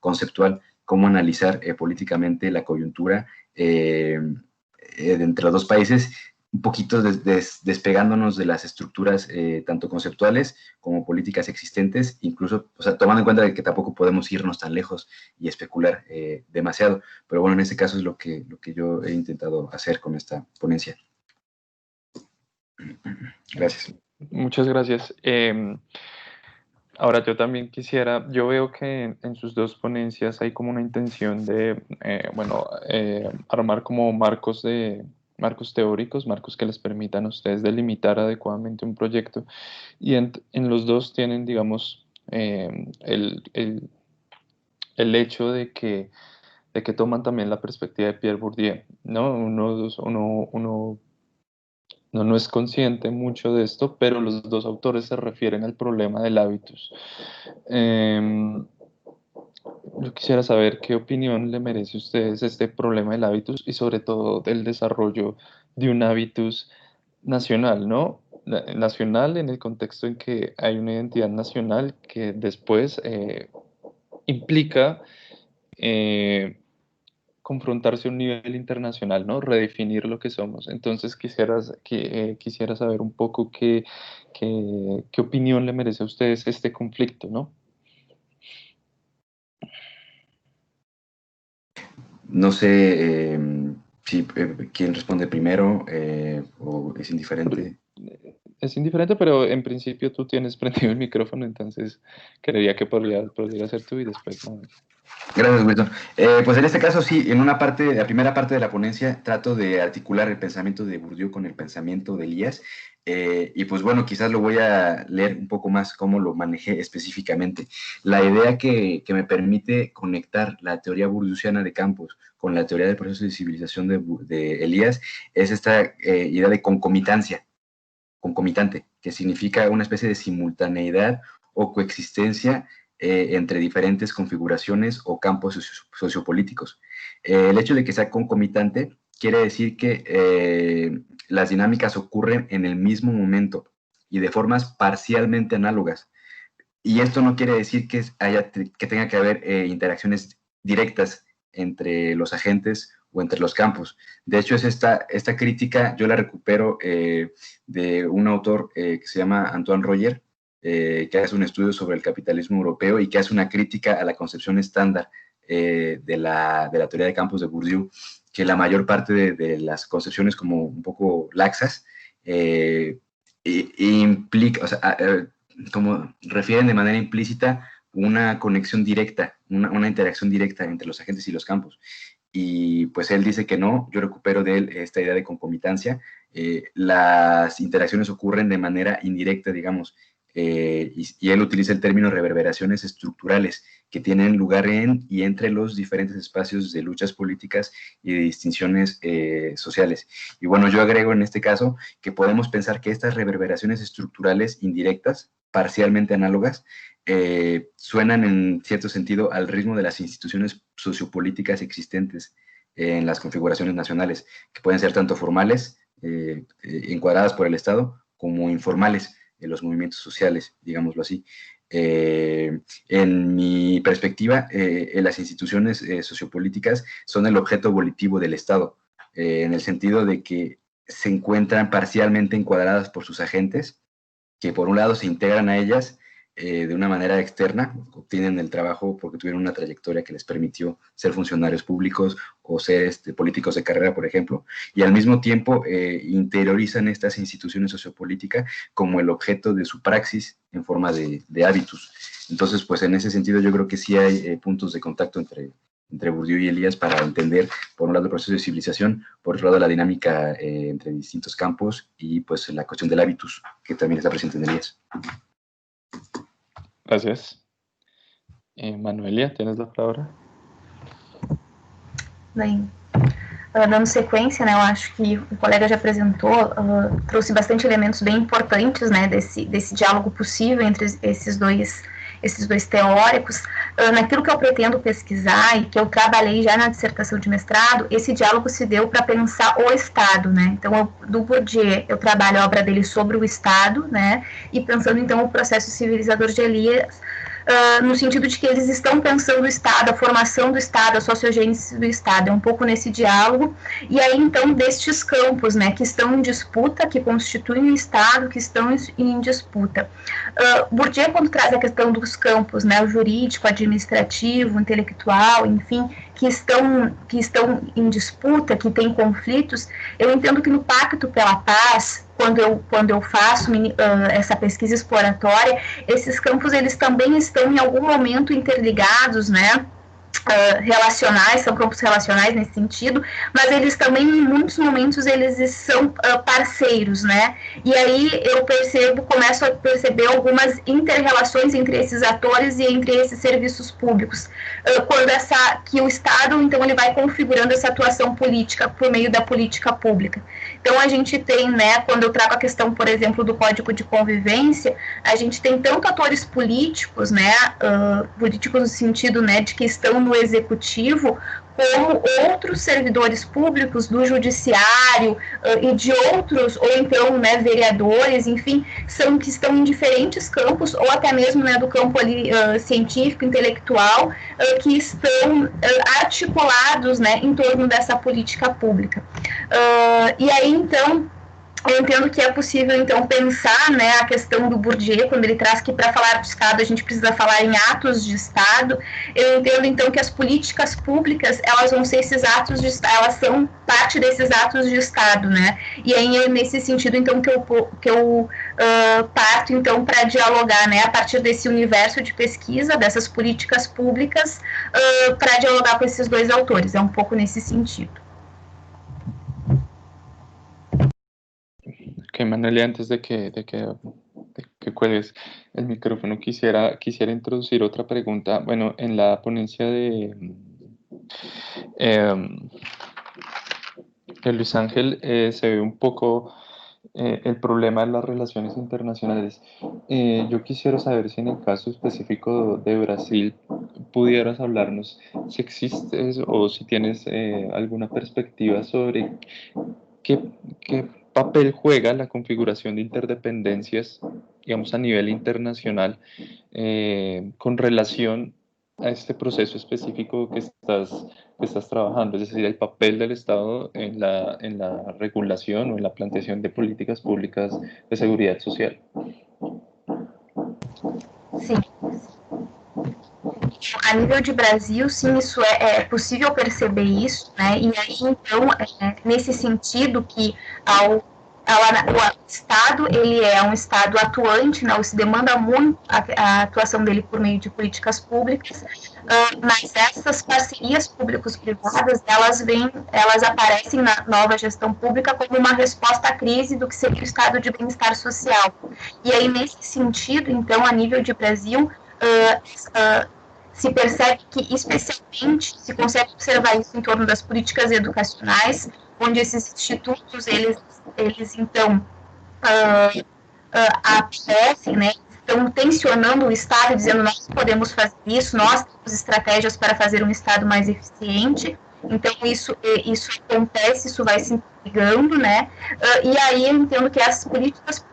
conceptual, cómo analizar políticamente la coyuntura entre los dos países, un poquito despegándonos de las estructuras tanto conceptuales como políticas existentes, incluso, o sea, tomando en cuenta de que tampoco podemos irnos tan lejos y especular demasiado, pero bueno, en este caso es lo que yo he intentado hacer con esta ponencia. Gracias. Muchas gracias. Ahora yo también quisiera, yo veo que en sus dos ponencias hay como una intención de, armar como marcos teóricos, marcos que les permitan a ustedes delimitar adecuadamente un proyecto, y en los dos tienen, digamos, el hecho de que toman también la perspectiva de Pierre Bourdieu, ¿no? Uno no es consciente mucho de esto, pero los dos autores se refieren al problema del hábitus. Yo quisiera saber qué opinión le merece a ustedes este problema del hábitus y sobre todo del desarrollo de un hábitus nacional, ¿no? Nacional en el contexto en que hay una identidad nacional que después implica confrontarse a un nivel internacional, ¿no? Redefinir lo que somos. Entonces quisiera saber un poco qué opinión le merece a ustedes este conflicto, ¿no? No sé si quién responde primero o es indiferente. Es indiferente, pero en principio tú tienes prendido el micrófono, entonces creería que podría ser tú y después, ¿no? Gracias, Wilson. Pues en este caso sí, en la primera parte de la ponencia trato de articular el pensamiento de Bourdieu con el pensamiento de Elías, y pues bueno, quizás lo voy a leer un poco más cómo lo manejé específicamente. La idea que me permite conectar la teoría bourdieusiana de campos con la teoría del proceso de civilización de Elías es esta idea de concomitante, que significa una especie de simultaneidad o coexistencia entre diferentes configuraciones o campos sociopolíticos. El hecho de que sea concomitante quiere decir que las dinámicas ocurren en el mismo momento y de formas parcialmente análogas. Y esto no quiere decir que tenga que haber interacciones directas entre los agentes o entre los campos. De hecho, es esta crítica, yo la recupero de un autor que se llama Antoine Royer, que hace un estudio sobre el capitalismo europeo y que hace una crítica a la concepción estándar de la teoría de campos de Bourdieu, que la mayor parte de las concepciones como un poco laxas implica, o sea, como refieren de manera implícita una conexión directa, una interacción directa entre los agentes y los campos. Y pues él dice que no, yo recupero de él esta idea de concomitancia. Las interacciones ocurren de manera indirecta, digamos, y él utiliza el término reverberaciones estructurales que tienen lugar en y entre los diferentes espacios de luchas políticas y de distinciones sociales. Y bueno, yo agrego en este caso que podemos pensar que estas reverberaciones estructurales indirectas, parcialmente análogas, suenan en cierto sentido al ritmo de las instituciones sociopolíticas existentes en las configuraciones nacionales, que pueden ser tanto formales, encuadradas por el Estado, como informales, los movimientos sociales, digámoslo así. En mi perspectiva, las instituciones sociopolíticas son el objeto volitivo del Estado, en el sentido de que se encuentran parcialmente encuadradas por sus agentes, que por un lado se integran a ellas de una manera externa, obtienen el trabajo porque tuvieron una trayectoria que les permitió ser funcionarios públicos o ser políticos de carrera, por ejemplo, y al mismo tiempo interiorizan estas instituciones sociopolíticas como el objeto de su praxis en forma de hábitus. Entonces, pues en ese sentido yo creo que sí hay puntos de contacto entre Bourdieu y Elías para entender, por un lado, el proceso de civilización, por otro lado, la dinámica entre distintos campos y pues la cuestión del hábitus, que también está presente en Elías. Gracias. Manuelia, tienes la palabra. Bem, dando sequência, né, eu acho que o colega já apresentou, trouxe bastante elementos bem importantes, né, desse diálogo possível entre esses dois teóricos. Naquilo que eu pretendo pesquisar e que eu trabalhei já na dissertação de mestrado, esse diálogo se deu para pensar o Estado, né? Então, do Bourdieu, eu trabalho a obra dele sobre o Estado, né? E pensando, então, o processo civilizador de Elias, no sentido de que eles estão pensando o Estado, a formação do Estado, a sociogênese do Estado, é um pouco nesse diálogo, e aí, então, destes campos, né, que estão em disputa, que constituem o Estado, que estão em disputa. Bourdieu, quando traz a questão dos campos, né, o jurídico, administrativo, intelectual, enfim, que estão em disputa, que têm conflitos, eu entendo que no Pacto pela Paz, quando eu faço essa pesquisa exploratória, esses campos eles também estão em algum momento interligados, né? Relacionais, são campos relacionais nesse sentido, mas eles também, em muitos momentos, eles são parceiros, né? E aí eu começo a perceber algumas inter-relações entre esses atores e entre esses serviços públicos, que o Estado, então, ele vai configurando essa atuação política por meio da política pública. Então, a gente tem, né, quando eu trago a questão, por exemplo, do Código de Convivência, a gente tem tanto atores políticos, né, políticos no sentido, né, de que estão no executivo, como outros servidores públicos do judiciário e de outros, ou então, né, vereadores, enfim, que estão em diferentes campos, ou até mesmo, né, do campo ali, científico, intelectual, que estão articulados, né, em torno dessa política pública. E aí, então, eu entendo que é possível, então, pensar, né, a questão do Bourdieu, quando ele traz que para falar de Estado a gente precisa falar em atos de Estado. Eu entendo, então, que as políticas públicas, elas vão ser esses atos de Estado, elas são parte desses atos de Estado, né? E aí é nesse sentido, então, que eu parto, então, para dialogar, né, a partir desse universo de pesquisa, dessas políticas públicas, para dialogar com esses dois autores. É um pouco nesse sentido. Ok, Manuel, antes de que cuelgues el micrófono, quisiera introducir otra pregunta. Bueno, en la ponencia de Luis Ángel se ve un poco el problema de las relaciones internacionales. Yo quisiera saber si en el caso específico de Brasil pudieras hablarnos si existe o si tienes alguna perspectiva sobre qué papel juega la configuración de interdependencias, digamos, a nivel internacional, con relación a este proceso específico que estás trabajando, es decir, el papel del Estado en la regulación o en la planteación de políticas públicas de seguridad social. Sim. A nível de Brasil, sim, isso é possível perceber isso, né? E aí, então, nesse sentido que ao o Estado, ele é um Estado atuante, né, se demanda muito a atuação dele por meio de políticas públicas, mas essas parcerias públicos-privadas, elas aparecem na nova gestão pública como uma resposta à crise do que seria o estado de bem-estar social. E aí, nesse sentido, então, a nível de Brasil, se percebe que, especialmente, se consegue observar isso em torno das políticas educacionais, onde esses institutos, eles então, aparecem, né, estão tensionando o Estado, dizendo nós podemos fazer isso, nós temos estratégias para fazer um Estado mais eficiente. Então, isso acontece, isso vai se integrando, né? E aí eu entendo que essas políticas,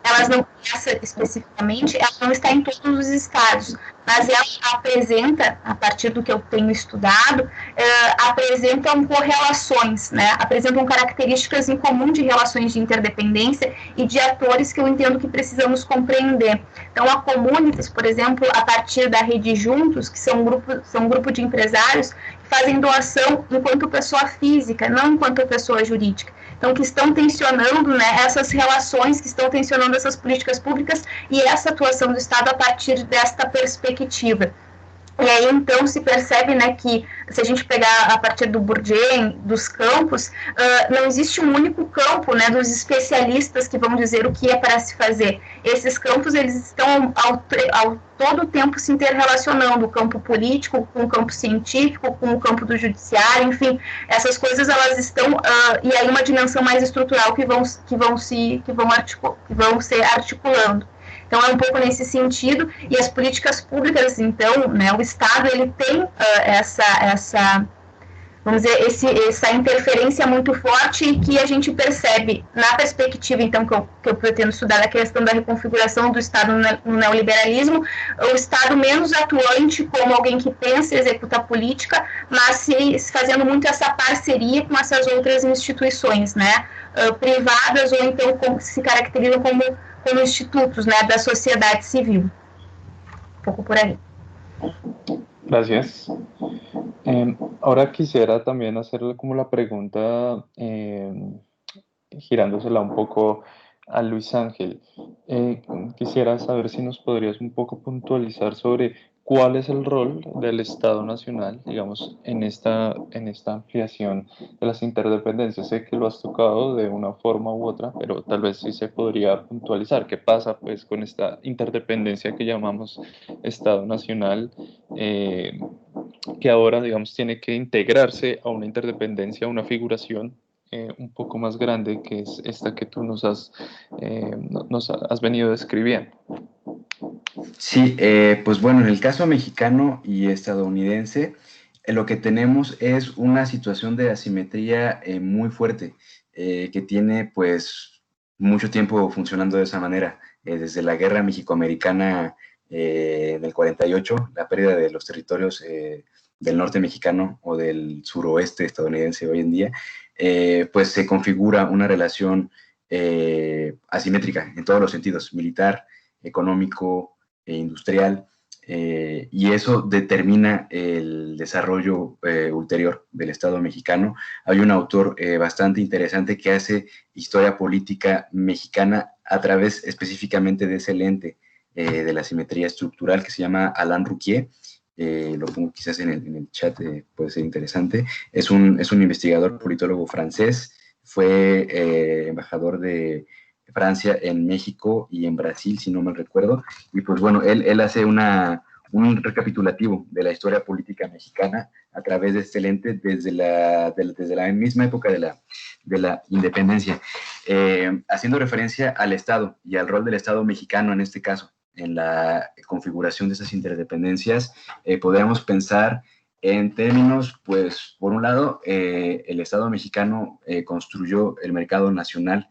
elas não, essa especificamente, ela não está em todos os estados, mas ela apresenta, a partir do que eu tenho estudado, apresentam correlações, né? Apresentam características em comum de relações de interdependência e de atores que eu entendo que precisamos compreender. Então, a Comunitas, por exemplo, a partir da Rede Juntos, que são um grupo de empresários que fazem doação enquanto pessoa física, não enquanto pessoa jurídica. Então, que estão tensionando, né, essas relações, que estão tensionando essas políticas públicas e essa atuação do Estado a partir desta perspectiva. E aí, então, se percebe, né, que se a gente pegar a partir do Bourdieu, dos campos, não existe um único campo, né, dos especialistas que vão dizer o que é para se fazer. Esses campos, eles estão ao todo o tempo se interrelacionando, o campo político com o campo científico, com o campo do judiciário, enfim, essas coisas, elas estão, e aí uma dimensão mais estrutural que vão ser articulando. Então, é um pouco nesse sentido, e as políticas públicas, então, né, o Estado, ele tem vamos dizer, essa interferência muito forte e que a gente percebe na perspectiva, então, que eu pretendo estudar a questão da reconfiguração do Estado no neoliberalismo, o Estado menos atuante como alguém que pensa e executa a política, mas fazendo muito essa parceria com essas outras instituições, né, privadas ou então se caracterizam como institutos, né, da sociedade civil. Un poco por ahí. Gracias. Ahora quisiera también hacerle como la pregunta, girándosela un poco a Luis Ángel. Quisiera saber si nos podrías un poco puntualizar sobre cuál es el rol del Estado Nacional, digamos, en esta ampliación de las interdependencias. Sé que lo has tocado de una forma u otra, pero tal vez sí se podría puntualizar qué pasa pues con esta interdependencia que llamamos Estado Nacional, que ahora, digamos, tiene que integrarse a una interdependencia, a una figuración un poco más grande, que es esta que tú nos has venido describiendo. Sí, pues bueno, en el caso mexicano y estadounidense, lo que tenemos es una situación de asimetría muy fuerte, que tiene pues mucho tiempo funcionando de esa manera, desde la guerra mexicoamericana del 48, la pérdida de los territorios del norte mexicano o del suroeste estadounidense hoy en día, pues se configura una relación asimétrica en todos los sentidos, militar, económico, industrial, y eso determina el desarrollo ulterior del Estado mexicano. Hay un autor bastante interesante que hace historia política mexicana a través específicamente de ese lente de la simetría estructural, que se llama Alain Rouquier. Lo pongo quizás en el chat, puede ser interesante. Es un investigador politólogo francés, fue embajador de Francia en México y en Brasil, si no mal recuerdo, y pues bueno, él hace un recapitulativo de la historia política mexicana a través de este lente desde la misma época de la independencia, haciendo referencia al Estado y al rol del Estado mexicano en este caso, en la configuración de esas interdependencias. Podríamos pensar en términos, pues, por un lado, el Estado mexicano construyó el mercado nacional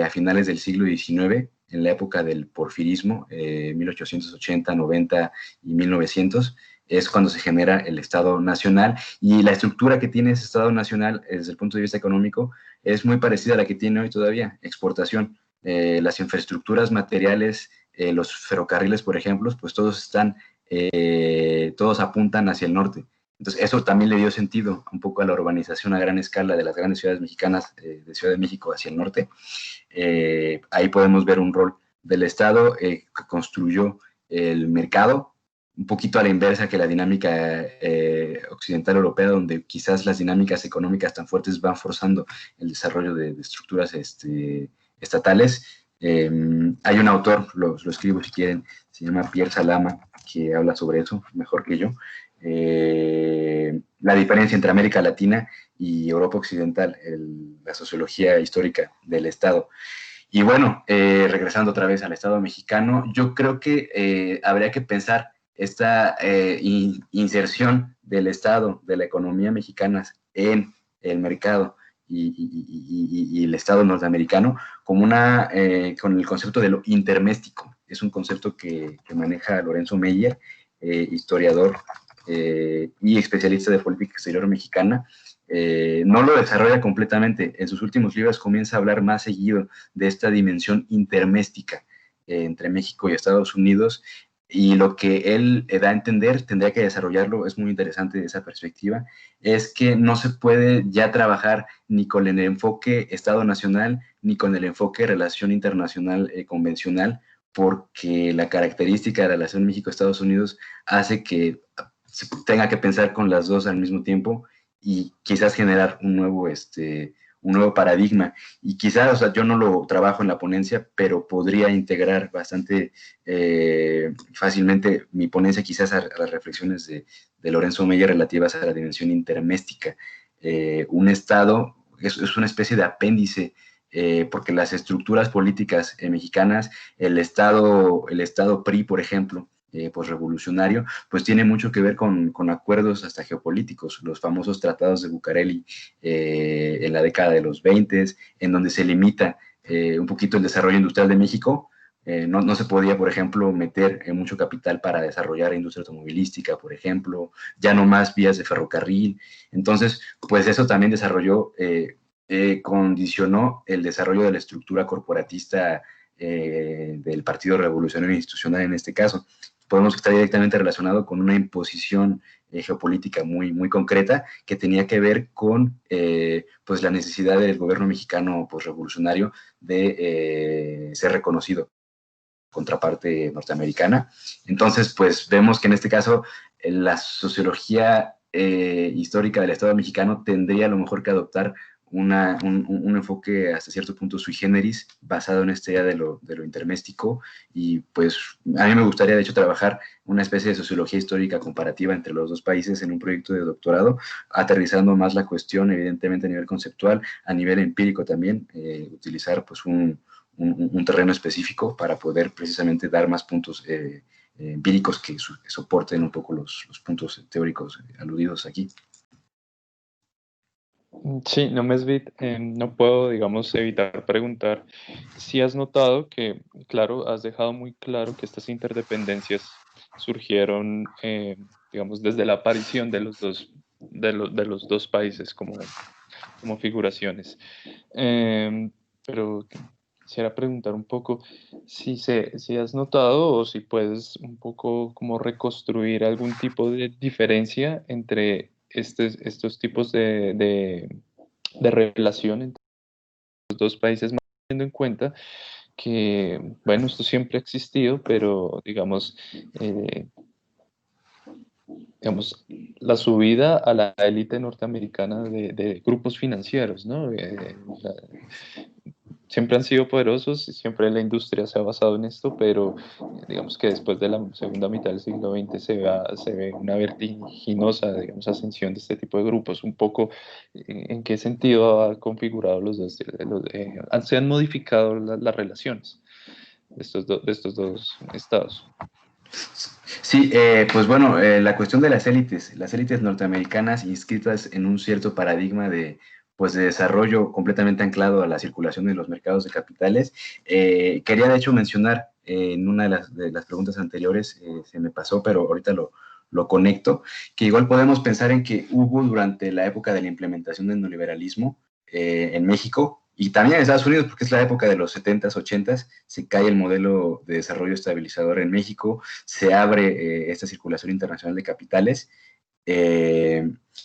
a finales del siglo XIX, en la época del porfirismo, 1880, 90 y 1900, es cuando se genera el Estado Nacional, y la estructura que tiene ese Estado Nacional desde el punto de vista económico es muy parecida a la que tiene hoy todavía, exportación. Las infraestructuras materiales, los ferrocarriles, por ejemplo, pues todos apuntan hacia el norte. Entonces, eso también le dio sentido un poco a la urbanización a gran escala de las grandes ciudades mexicanas, de Ciudad de México hacia el norte. Ahí podemos ver un rol del Estado que construyó el mercado, un poquito a la inversa que la dinámica occidental europea, donde quizás las dinámicas económicas tan fuertes van forzando el desarrollo de estructuras estatales. Hay un autor, lo escribo si quieren, se llama Pierre Salama, que habla sobre eso mejor que yo. La diferencia entre América Latina y Europa Occidental, la sociología histórica del Estado. Y bueno, regresando otra vez al Estado mexicano, yo creo que habría que pensar esta inserción del Estado, de la economía mexicana en el mercado y el Estado norteamericano como con el concepto de lo interméstico. Es un concepto que maneja Lorenzo Meyer, historiador y especialista de política exterior mexicana. No lo desarrolla completamente. En sus últimos libros comienza a hablar más seguido de esta dimensión interméstica entre México y Estados Unidos, y lo que él da a entender, tendría que desarrollarlo, es muy interesante esa perspectiva, es que no se puede ya trabajar ni con el enfoque Estado Nacional ni con el enfoque relación internacional convencional, porque la característica de la relación México-Estados Unidos hace que se tenga que pensar con las dos al mismo tiempo y quizás generar un nuevo paradigma. Y quizás, o sea, yo no lo trabajo en la ponencia, pero podría integrar bastante fácilmente mi ponencia quizás a las reflexiones de Lorenzo Meyer relativas a la dimensión interméstica. Un Estado es una especie de apéndice, porque las estructuras políticas mexicanas, el Estado PRI, por ejemplo, pues revolucionario, pues tiene mucho que ver con acuerdos hasta geopolíticos, los famosos tratados de Bucareli en la década de los 20, en donde se limita un poquito el desarrollo industrial de México. No se podía, por ejemplo, meter mucho capital para desarrollar industria automovilística, por ejemplo, ya no más vías de ferrocarril. Entonces, pues eso también condicionó el desarrollo de la estructura corporatista del Partido Revolucionario Institucional en este caso. Podemos estar directamente relacionado con una imposición geopolítica muy, muy concreta que tenía que ver con pues la necesidad del gobierno mexicano pues, revolucionario de ser reconocido contraparte norteamericana. Entonces, pues vemos que en este caso la sociología histórica del Estado mexicano tendría a lo mejor que adoptar un enfoque hasta cierto punto sui generis, basado en esta idea de lo interméstico, y pues a mí me gustaría de hecho trabajar una especie de sociología histórica comparativa entre los dos países en un proyecto de doctorado, aterrizando más la cuestión evidentemente a nivel conceptual, a nivel empírico también, utilizar pues un terreno específico para poder precisamente dar más puntos empíricos que soporten un poco los puntos teóricos aludidos aquí. Sí, no no puedo, digamos, evitar preguntar si has notado que, claro, has dejado muy claro que estas interdependencias surgieron, digamos, desde la aparición de de los dos países como figuraciones. Pero quisiera preguntar un poco si has notado o si puedes un poco como reconstruir algún tipo de diferencia entre estos tipos de relación entre los dos países, teniendo en cuenta que, bueno, esto siempre ha existido, pero digamos, la subida a la élite norteamericana de grupos financieros, ¿no? Siempre han sido poderosos y siempre la industria se ha basado en esto, pero digamos que después de la segunda mitad del siglo XX se ve una vertiginosa, digamos, ascensión de este tipo de grupos. Un poco, ¿en qué sentido ha configurado se han modificado las relaciones de estos dos estados? Sí, pues bueno, la cuestión de las élites norteamericanas inscritas en un cierto paradigma pues de desarrollo completamente anclado a la circulación de los mercados de capitales. Quería de hecho mencionar en una de las preguntas anteriores, se me pasó, pero ahorita lo conecto, que igual podemos pensar en que hubo durante la época de la implementación del neoliberalismo en México, y también en Estados Unidos, porque es la época de los 70s, 80s, se cae el modelo de desarrollo estabilizador en México, se abre esta circulación internacional de capitales,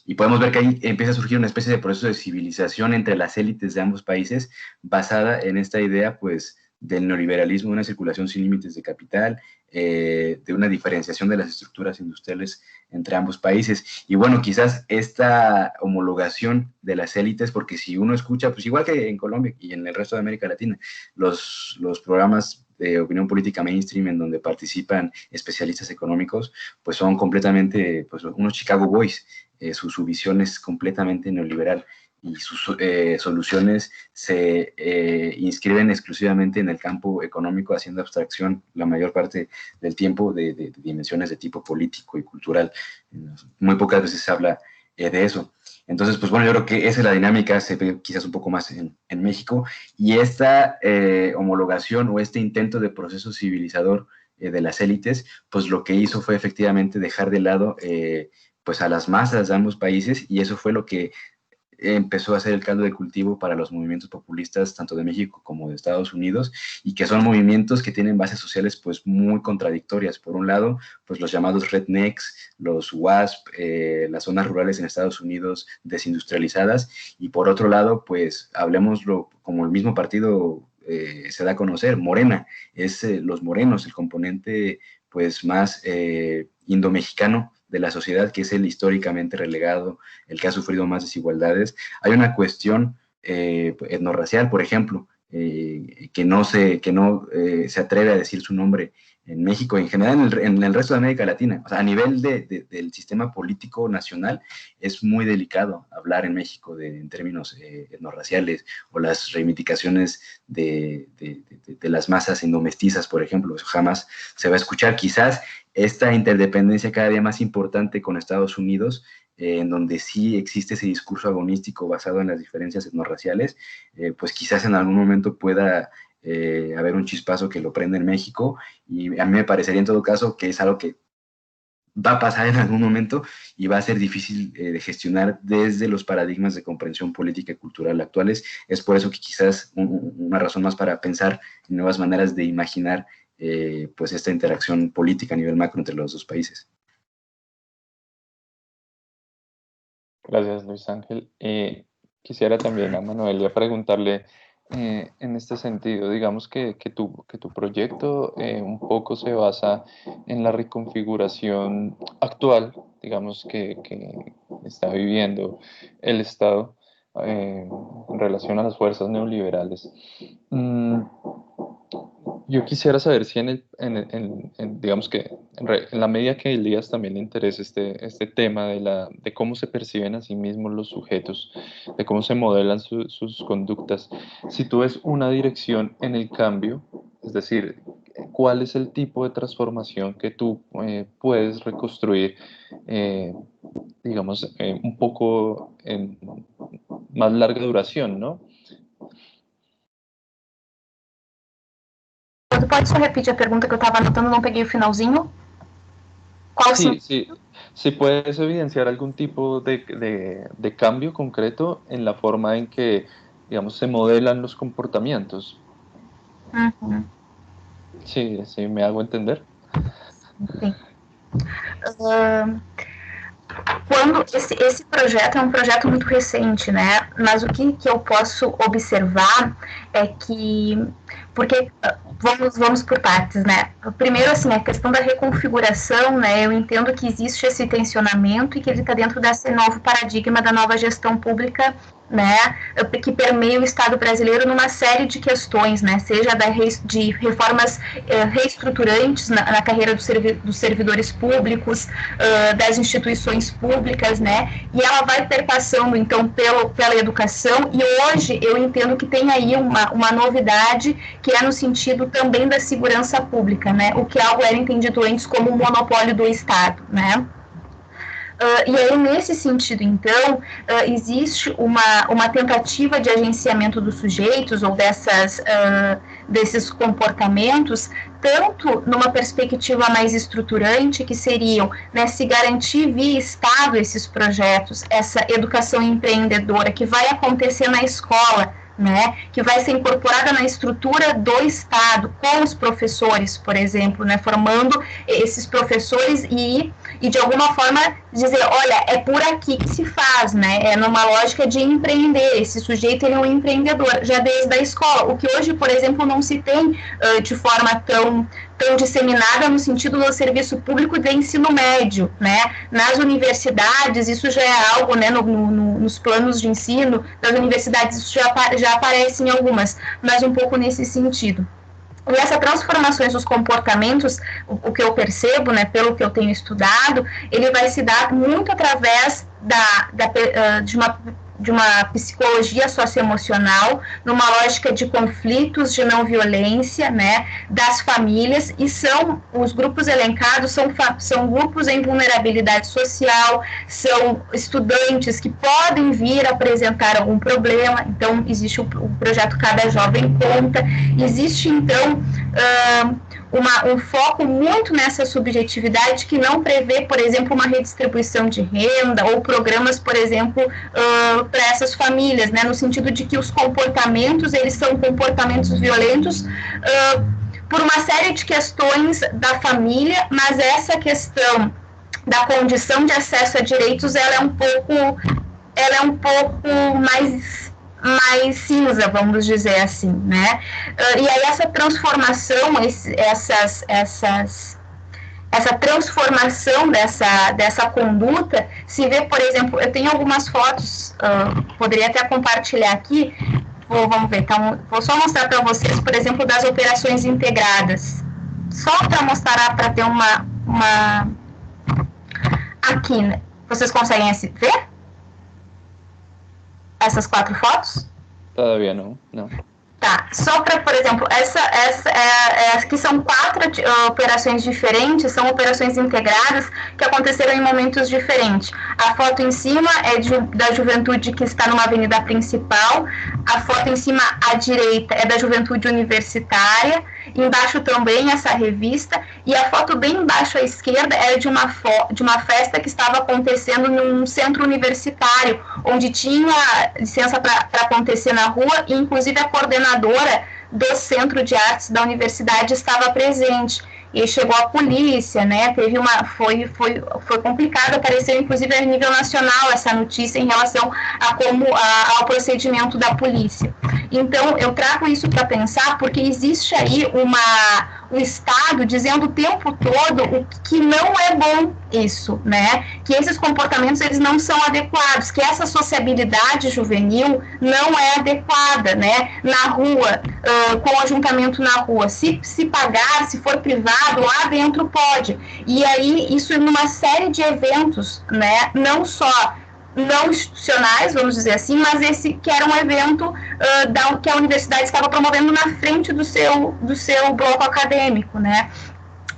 Y podemos ver que ahí empieza a surgir una especie de proceso de civilización entre las élites de ambos países, basada en esta idea, pues, del neoliberalismo, una circulación sin límites de capital, de una diferenciación de las estructuras industriales entre ambos países. Y bueno, quizás esta homologación de las élites, porque si uno escucha, pues igual que en Colombia y en el resto de América Latina, los programas de opinión política mainstream en donde participan especialistas económicos, pues son completamente, pues, unos Chicago Boys. Su visión es completamente neoliberal y sus soluciones se inscriben exclusivamente en el campo económico, haciendo abstracción la mayor parte del tiempo de dimensiones de tipo político y cultural. Muy pocas veces se habla de eso. Entonces, pues bueno, yo creo que esa es la dinámica, se ve quizás un poco más en México, y esta homologación o este intento de proceso civilizador de las élites, pues lo que hizo fue efectivamente dejar de lado pues a las masas de ambos países, y eso fue lo que empezó a ser el caldo de cultivo para los movimientos populistas tanto de México como de Estados Unidos, y que son movimientos que tienen bases sociales pues muy contradictorias. Por un lado, pues los llamados rednecks, los WASP, las zonas rurales en Estados Unidos desindustrializadas, y por otro lado, pues hablemoslo como el mismo partido se da a conocer, Morena, es los morenos, el componente pues más indomexicano de la sociedad, que es el históricamente relegado, el que ha sufrido más desigualdades. Hay una cuestión etnorracial, por ejemplo, que no se atreve a decir su nombre en México y en general en el resto de América Latina. O sea, a nivel del sistema político nacional es muy delicado hablar en México en términos etnorraciales, o las reivindicaciones de las masas indomestizas, por ejemplo. Eso jamás se va a escuchar. Quizás esta interdependencia cada día más importante con Estados Unidos, en donde sí existe ese discurso agonístico basado en las diferencias etnorraciales, pues quizás en algún momento pueda haber un chispazo que lo prenda en México, y a mí me parecería en todo caso que es algo que va a pasar en algún momento y va a ser difícil de gestionar desde los paradigmas de comprensión política y cultural actuales. Es por eso que quizás una razón más para pensar en nuevas maneras de imaginar pues esta interacción política a nivel macro entre los dos países. Gracias, Luis Ángel. Quisiera también a Manuelia preguntarle en este sentido, digamos que tu proyecto un poco se basa en la reconfiguración actual, digamos, que está viviendo el Estado en relación a las fuerzas neoliberales. Yo quisiera saber si digamos que en la medida que a Elías también le interesa este tema de cómo se perciben a sí mismos los sujetos, de cómo se modelan sus conductas, si tú ves una dirección en el cambio, es decir, cuál es el tipo de transformación que tú puedes reconstruir, digamos, un poco en más larga duración, ¿no? Tu pode só repetir a pergunta que eu estava anotando, não peguei o finalzinho? ¿Cuál sí, puedes evidenciar algún tipo de cambio concreto en la forma en que, digamos, se modelan los comportamientos. Uhum. Sí, me hago entender. Sim. Quando esse projeto é um projeto muito recente, né? Mas o que eu posso observar é que, porque vamos por partes, né? Primeiro, assim, a questão da reconfiguração, né? Eu entendo que existe esse tensionamento e que ele está dentro desse novo paradigma da nova gestão pública, né, que permeia o Estado brasileiro numa série de questões, né, seja de reformas reestruturantes na carreira dos servidores públicos, das instituições públicas, né, e ela vai perpassando, então, pela educação, e hoje eu entendo que tem aí uma novidade que é no sentido também da segurança pública, né, o que algo era entendido antes como um monopólio do Estado, né. E aí, nesse sentido, então, existe uma tentativa de agenciamento dos sujeitos ou desses comportamentos, tanto numa perspectiva mais estruturante, que seriam, né, se garantir via Estado esses projetos, essa educação empreendedora que vai acontecer na escola, né, que vai ser incorporada na estrutura do Estado, com os professores, por exemplo, né, formando esses professores e de alguma forma dizer, olha, é por aqui que se faz, né, é numa lógica de empreender, esse sujeito ele é um empreendedor, já desde a escola, o que hoje, por exemplo, não se tem de forma tão disseminada no sentido do serviço público de ensino médio, né? Nas universidades, isso já é algo, né, nos planos de ensino das universidades, isso já aparece em algumas, mas um pouco nesse sentido. E essas transformações dos comportamentos, o que eu percebo, né, pelo que eu tenho estudado, ele vai se dar muito através de uma psicologia socioemocional, numa lógica de conflitos, de não violência, né, das famílias, e os grupos elencados são grupos em vulnerabilidade social, são estudantes que podem vir apresentar algum problema, então existe o projeto Cada Jovem Conta, existe então um foco muito nessa subjetividade que não prevê, por exemplo, uma redistribuição de renda ou programas, por exemplo, para essas famílias, né, no sentido de que os comportamentos, eles são comportamentos violentos por uma série de questões da família, mas essa questão da condição de acesso a direitos, ela é um pouco mais cinza, vamos dizer assim, né? E aí essa transformação, essa transformação dessa conduta se vê, por exemplo, eu tenho algumas fotos, poderia até compartilhar aqui, vamos ver, então, vou só mostrar para vocês, por exemplo, das operações integradas, só para mostrar, para ter uma aqui, né? Vocês conseguem ver? Essas 4 fotos? Todavía no. Tá, só para, por exemplo, aqui são 4 operações diferentes, são operações integradas que aconteceram em momentos diferentes. A foto em cima é da juventude que está numa avenida principal, a foto em cima à direita é da juventude universitária, embaixo também essa revista, e a foto bem embaixo à esquerda é de uma festa que estava acontecendo num centro universitário, onde tinha licença para acontecer na rua, e inclusive a coordenadora do Centro de Artes da Universidade estava presente. E chegou a polícia, né? Foi complicado, apareceu inclusive a nível nacional essa notícia em relação ao procedimento da polícia. Então, eu trago isso para pensar porque existe aí o Estado dizendo o tempo todo o que não é bom isso, né? Que esses comportamentos, eles não são adequados, que essa sociabilidade juvenil não é adequada, né? Na rua, com o ajuntamento na rua, se pagar, se for privado, lá dentro pode. E aí, isso numa série de eventos, né? Não só não institucionais, vamos dizer assim, mas esse que era um evento que a universidade estava promovendo na frente do seu bloco acadêmico, né?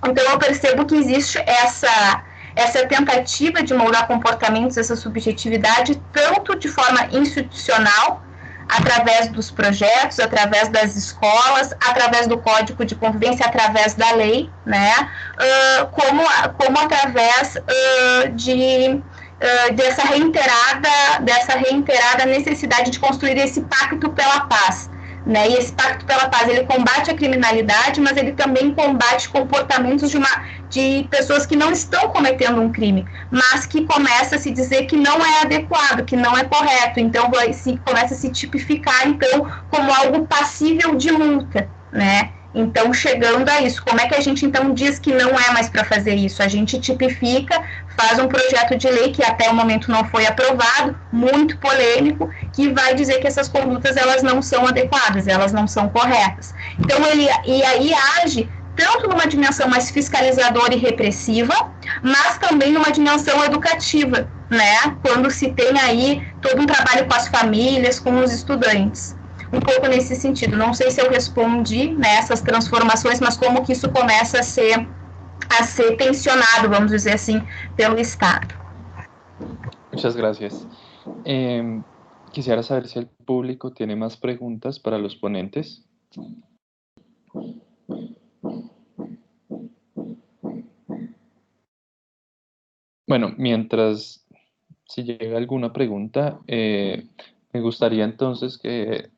Então, eu percebo que existe essa tentativa de moldar comportamentos, essa subjetividade, tanto de forma institucional, através dos projetos, através das escolas, através do Código de Convivência, através da lei, né? Como através dessa reiterada necessidade de construir esse pacto pela paz, né? E esse pacto pela paz, ele combate a criminalidade, mas ele também combate comportamentos de pessoas que não estão cometendo um crime, mas que começa a se dizer que não é adequado, que não é correto, então começa a se tipificar, então, como algo passível de multa, né? Então, chegando a isso, como é que a gente, então, diz que não é mais para fazer isso? A gente tipifica, faz um projeto de lei que até o momento não foi aprovado, muito polêmico, que vai dizer que essas condutas, elas não são adequadas, elas não são corretas. Então, e aí age tanto numa dimensão mais fiscalizadora e repressiva, mas também numa dimensão educativa, né? Quando se tem aí todo um trabalho com as famílias, com os estudantes. Um pouco nesse sentido. Não sei se eu respondi nessas transformações, mas como que isso começa a ser tensionado, vamos dizer assim, pelo Estado. Muchas gracias. Quisiera saber si el público tiene más preguntas para los ponentes. Bueno, si llega alguna pregunta, me gustaría entonces que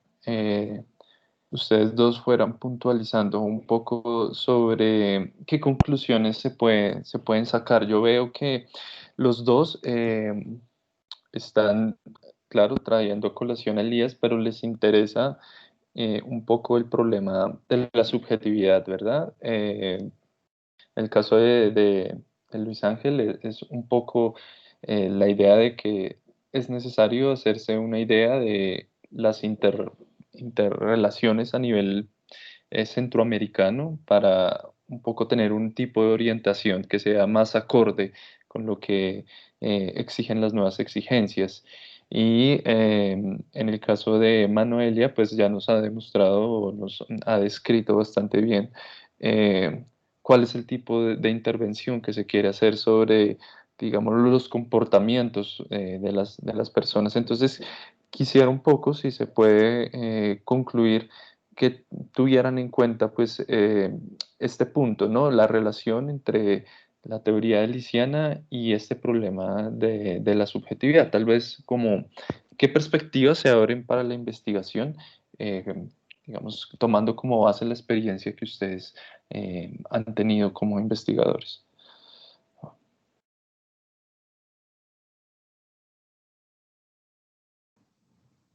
ustedes dos fueran puntualizando un poco sobre qué conclusiones se pueden sacar. Yo veo que los dos están, claro, trayendo a colación a Elías, pero les interesa un poco el problema de la subjetividad, ¿verdad? El caso de Luis Ángel es un poco la idea de que es necesario hacerse una idea de las interrelaciones a nivel centroamericano para un poco tener un tipo de orientación que sea más acorde con lo que exigen las nuevas exigencias. Y en el caso de Manuelia, pues ya nos ha demostrado o nos ha descrito bastante bien eh, cuál es el tipo de intervención que se quiere hacer sobre, digamos, los comportamientos de las personas. Entonces, quisiera un poco, si se puede, concluir que tuvieran en cuenta, pues, este punto, ¿no? La relación entre la teoría deliciana y este problema de la subjetividad. Tal vez como qué perspectivas se abren para la investigación, eh, digamos, tomando como base la experiencia que ustedes han tenido como investigadores.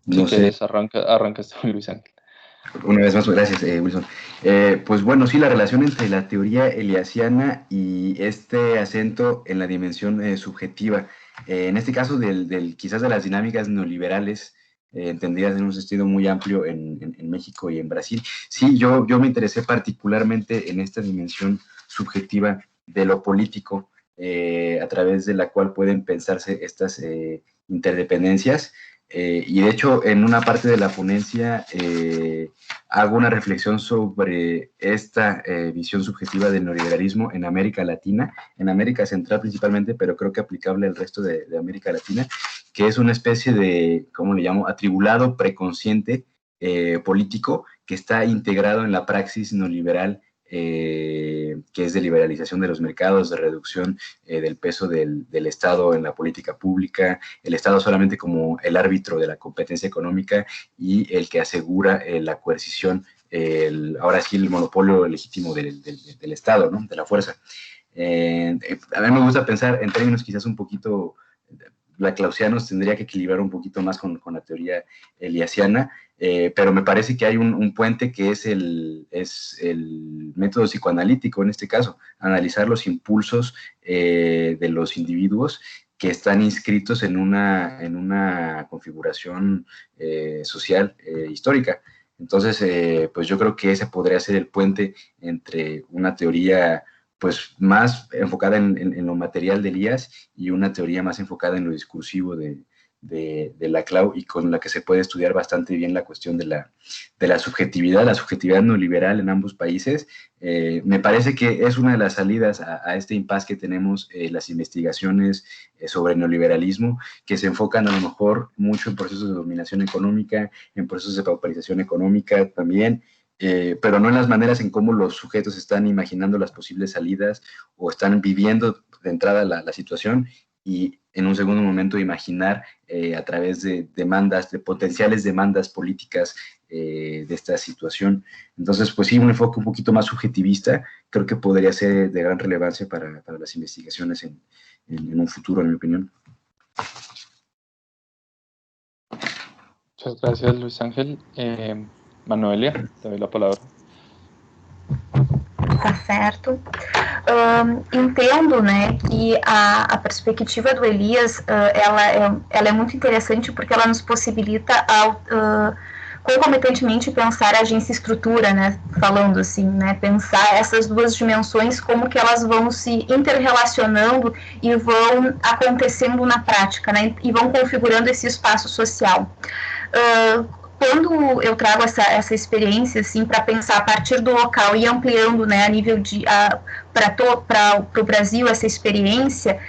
Si No sé. quieres, arranca este, Luis Ángel. Una vez más, gracias, Wilson. Pues bueno, sí, la relación entre la teoría eliasiana y este acento en la dimensión subjetiva, en este caso quizás de las dinámicas neoliberales, entendidas en un sentido muy amplio en México y en Brasil. Sí, yo me interesé particularmente en esta dimensión subjetiva de lo político, a través de la cual pueden pensarse estas interdependencias. Y de hecho, en una parte de la ponencia hago una reflexión sobre esta visión subjetiva del neoliberalismo en América Latina, en América Central principalmente, pero creo que aplicable al resto de América Latina, que es una especie de, ¿cómo le llamo?, atribulado preconsciente político que está integrado en la praxis neoliberal, que es de liberalización de los mercados, de reducción del peso del Estado en la política pública, el Estado solamente como el árbitro de la competencia económica y el que asegura la coercición, ahora sí el monopolio legítimo del Estado, ¿no?, de la fuerza. A mí me gusta pensar en términos quizás un poquito laclausianos, tendría que equilibrar un poquito más con la teoría eliasiana, pero me parece que hay un puente que es el método psicoanalítico en este caso, analizar los impulsos de los individuos que están inscritos en una configuración social histórica. Entonces, pues yo creo que ese podría ser el puente entre una teoría pues más enfocada en lo material de Elías y una teoría más enfocada en lo discursivo de Laclau, y con la que se puede estudiar bastante bien la cuestión de la subjetividad neoliberal en ambos países. Me parece que es una de las salidas a este impasse que tenemos las investigaciones sobre neoliberalismo, que se enfocan a lo mejor mucho en procesos de dominación económica, en procesos de pauperización económica también, pero no en las maneras en cómo los sujetos están imaginando las posibles salidas o están viviendo de entrada la situación, y en un segundo momento imaginar a través de demandas, de potenciales demandas políticas de esta situación. Entonces, pues sí, un enfoque un poquito más subjetivista creo que podría ser de gran relevancia para las investigaciones en un futuro, en mi opinión. Muchas gracias, Luis Ángel. Manuelia, te doy la palabra. Tá certo. Entendo, né, que a perspectiva do Elias, ela é muito interessante porque ela nos possibilita concomitantemente pensar a agência e estrutura, né, falando assim, né, pensar essas duas dimensões, como que elas vão se interrelacionando e vão acontecendo na prática, né, e vão configurando esse espaço social. Quando eu trago essa experiência assim, para pensar a partir do local e ampliando, né, a nível de para o Brasil essa experiência,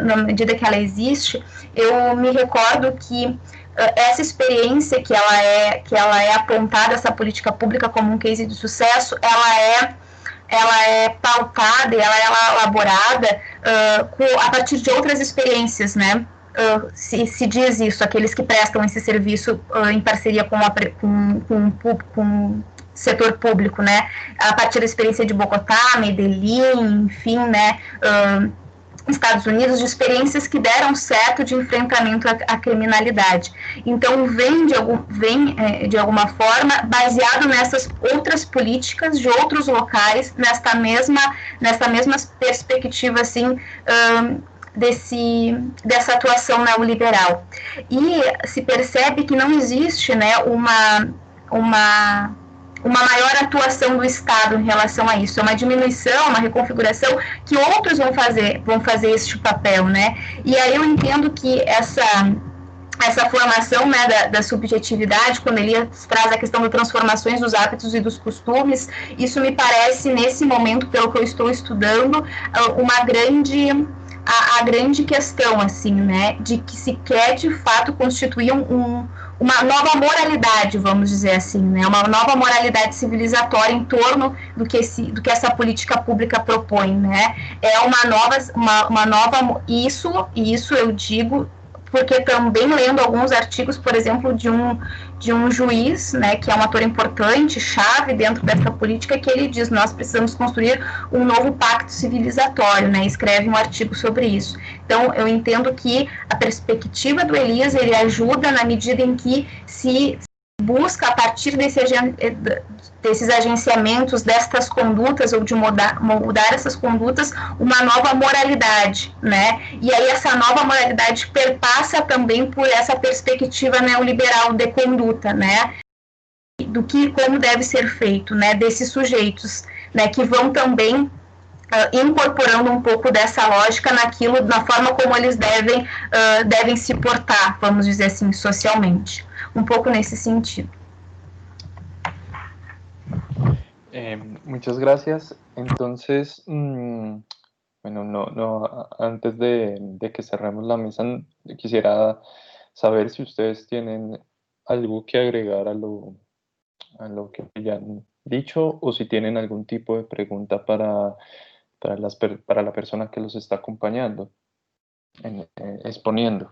na medida que ela existe, eu me recordo que essa experiência que ela é apontada, essa política pública como um case de sucesso, ela é pautada, ela é elaborada a partir de outras experiências, né? se diz isso, aqueles que prestam esse serviço em parceria com o setor público, né, a partir da experiência de Bogotá, Medellín, enfim, né, Estados Unidos, de experiências que deram certo de enfrentamento à criminalidade. Então, vem de alguma forma baseado nessas outras políticas de outros locais, nessa mesma perspectiva, assim, dessa atuação neoliberal. E se percebe que não existe, né, uma maior atuação do Estado em relação a isso, é uma diminuição, uma reconfiguração que outros vão fazer este papel, né? E aí eu entendo que essa formação, né, da subjetividade, quando Elias traz a questão das transformações dos hábitos e dos costumes, isso me parece, nesse momento, pelo que eu estou estudando, a grande questão, assim, né, de que se quer, de fato, constituir uma nova moralidade, vamos dizer assim, né, uma nova moralidade civilizatória em torno do que essa política pública propõe, né, é uma nova, isso eu digo, porque também lendo alguns artigos, por exemplo, de um juiz, né, que é um ator importante, chave dentro dessa política, que ele diz, nós precisamos construir um novo pacto civilizatório, né, escreve um artigo sobre isso. Então, eu entendo que a perspectiva do Elias, ele ajuda na medida em que se busca, a partir desses agenciamentos, destas condutas, ou de mudar essas condutas, uma nova moralidade, né? E aí essa nova moralidade perpassa também por essa perspectiva neoliberal de conduta, né? Como deve ser feito, né? Desses sujeitos, né? Que vão também incorporando um pouco dessa lógica na forma como eles devem se portar, vamos dizer assim, socialmente. Um pouco nesse sentido. Muchas gracias. Entonces, bueno, antes de que cerremos la mesa, quisiera saber si ustedes tienen algo que agregar a lo que ya han dicho, o si tienen algún tipo de pregunta para la persona que los está acompañando, exponiendo.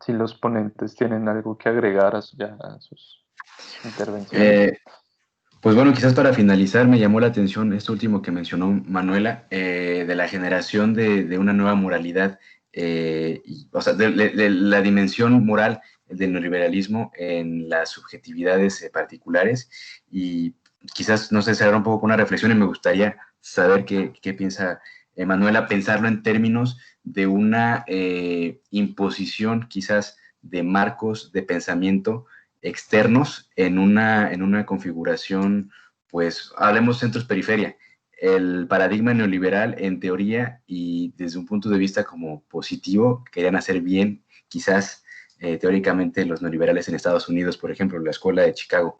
Si los ponentes tienen algo que agregar a sus intervenciones. Pues bueno, quizás para finalizar, me llamó la atención esto último que mencionó Manuela, de la generación de una nueva moralidad, o sea, de la dimensión moral del neoliberalismo en las subjetividades particulares, y quizás, no sé, cerrar un poco con una reflexión, y me gustaría saber qué piensa Manuela, pensarlo en términos de una imposición quizás de marcos de pensamiento externos en una configuración, pues hablemos centros-periferia. El paradigma neoliberal, en teoría y desde un punto de vista como positivo, querían hacer bien, quizás teóricamente los neoliberales en Estados Unidos, por ejemplo, la Escuela de Chicago,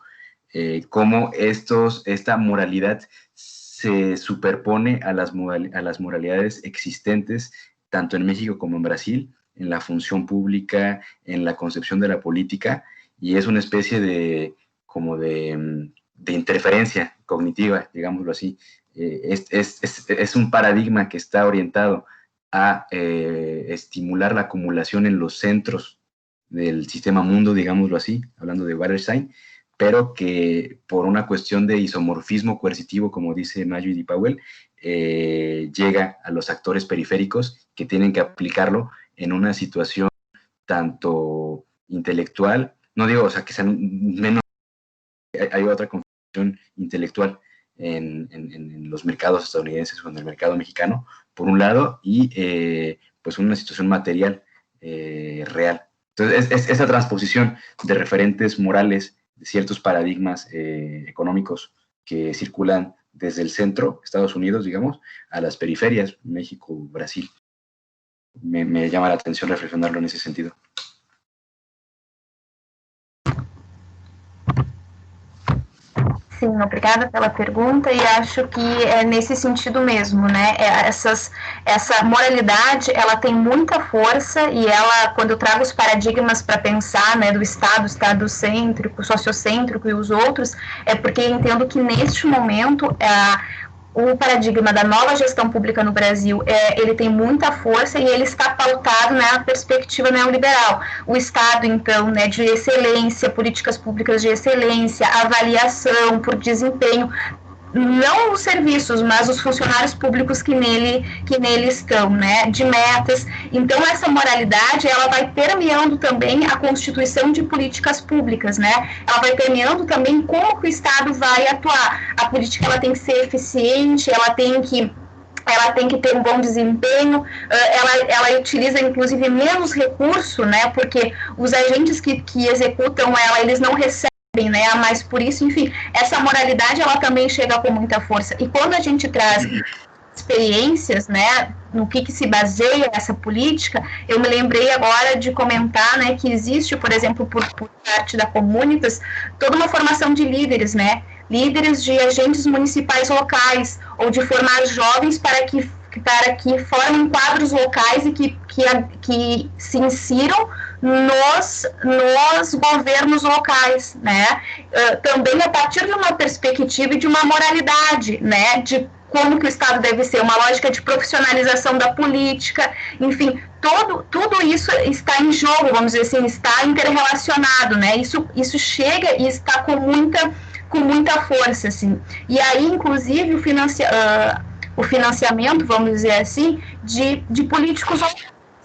cómo esta moralidad se superpone a las moralidades existentes tanto en México como en Brasil, en la función pública, en la concepción de la política, y es una especie de interferencia cognitiva, digámoslo así. Es un paradigma que está orientado a estimular la acumulación en los centros del sistema mundo, digámoslo así, hablando de Wallerstein, pero que por una cuestión de isomorfismo coercitivo, como dice Mayo y Powell, llega a los actores periféricos que tienen que aplicarlo en una situación tanto intelectual, no digo, o sea, que sean menos, hay otra confusión intelectual en los mercados estadounidenses o en el mercado mexicano, por un lado, y pues una situación material real. Entonces, esa transposición de referentes morales de ciertos paradigmas económicos que circulan desde el centro, Estados Unidos, digamos, a las periferias, México, Brasil. Me llama la atención reflexionarlo en esse sentido. Sim, obrigada pela pergunta, e acho que é nesse sentido mesmo, né? Essa moralidade, ela tem muita força, e ela, quando eu trago os paradigmas para pensar, né, do Estado-cêntrico, sociocêntrico e os outros, é porque eu entendo que neste momento o paradigma da nova gestão pública no Brasil, ele tem muita força e ele está pautado na perspectiva neoliberal. O Estado, então, né, de excelência, políticas públicas de excelência, avaliação por desempenho, não os serviços, mas os funcionários públicos que nele estão, né, de metas. Então, essa moralidade, ela vai permeando também a constituição de políticas públicas, né, ela vai permeando também como que o Estado vai atuar. A política, ela tem que ser eficiente, ela tem que ter um bom desempenho, ela utiliza, inclusive, menos recurso, né, porque os agentes que executam ela, eles não recebem, né, mas por isso, enfim, essa moralidade, ela também chega com muita força. E quando a gente traz experiências, né, no que se baseia essa política, eu me lembrei agora de comentar, né, que existe, por exemplo, por parte da Comunitas, toda uma formação de líderes, né, líderes de agentes municipais locais, ou de formar jovens para que formem quadros locais e que se insiram nos governos locais, né? Também a partir de uma perspectiva e de uma moralidade, né? De como que o Estado deve ser, uma lógica de profissionalização da política, enfim, tudo isso está em jogo, vamos dizer assim, está interrelacionado, né? Isso chega e está com muita força, assim. E aí, inclusive, o financiamento, vamos dizer assim, de políticos,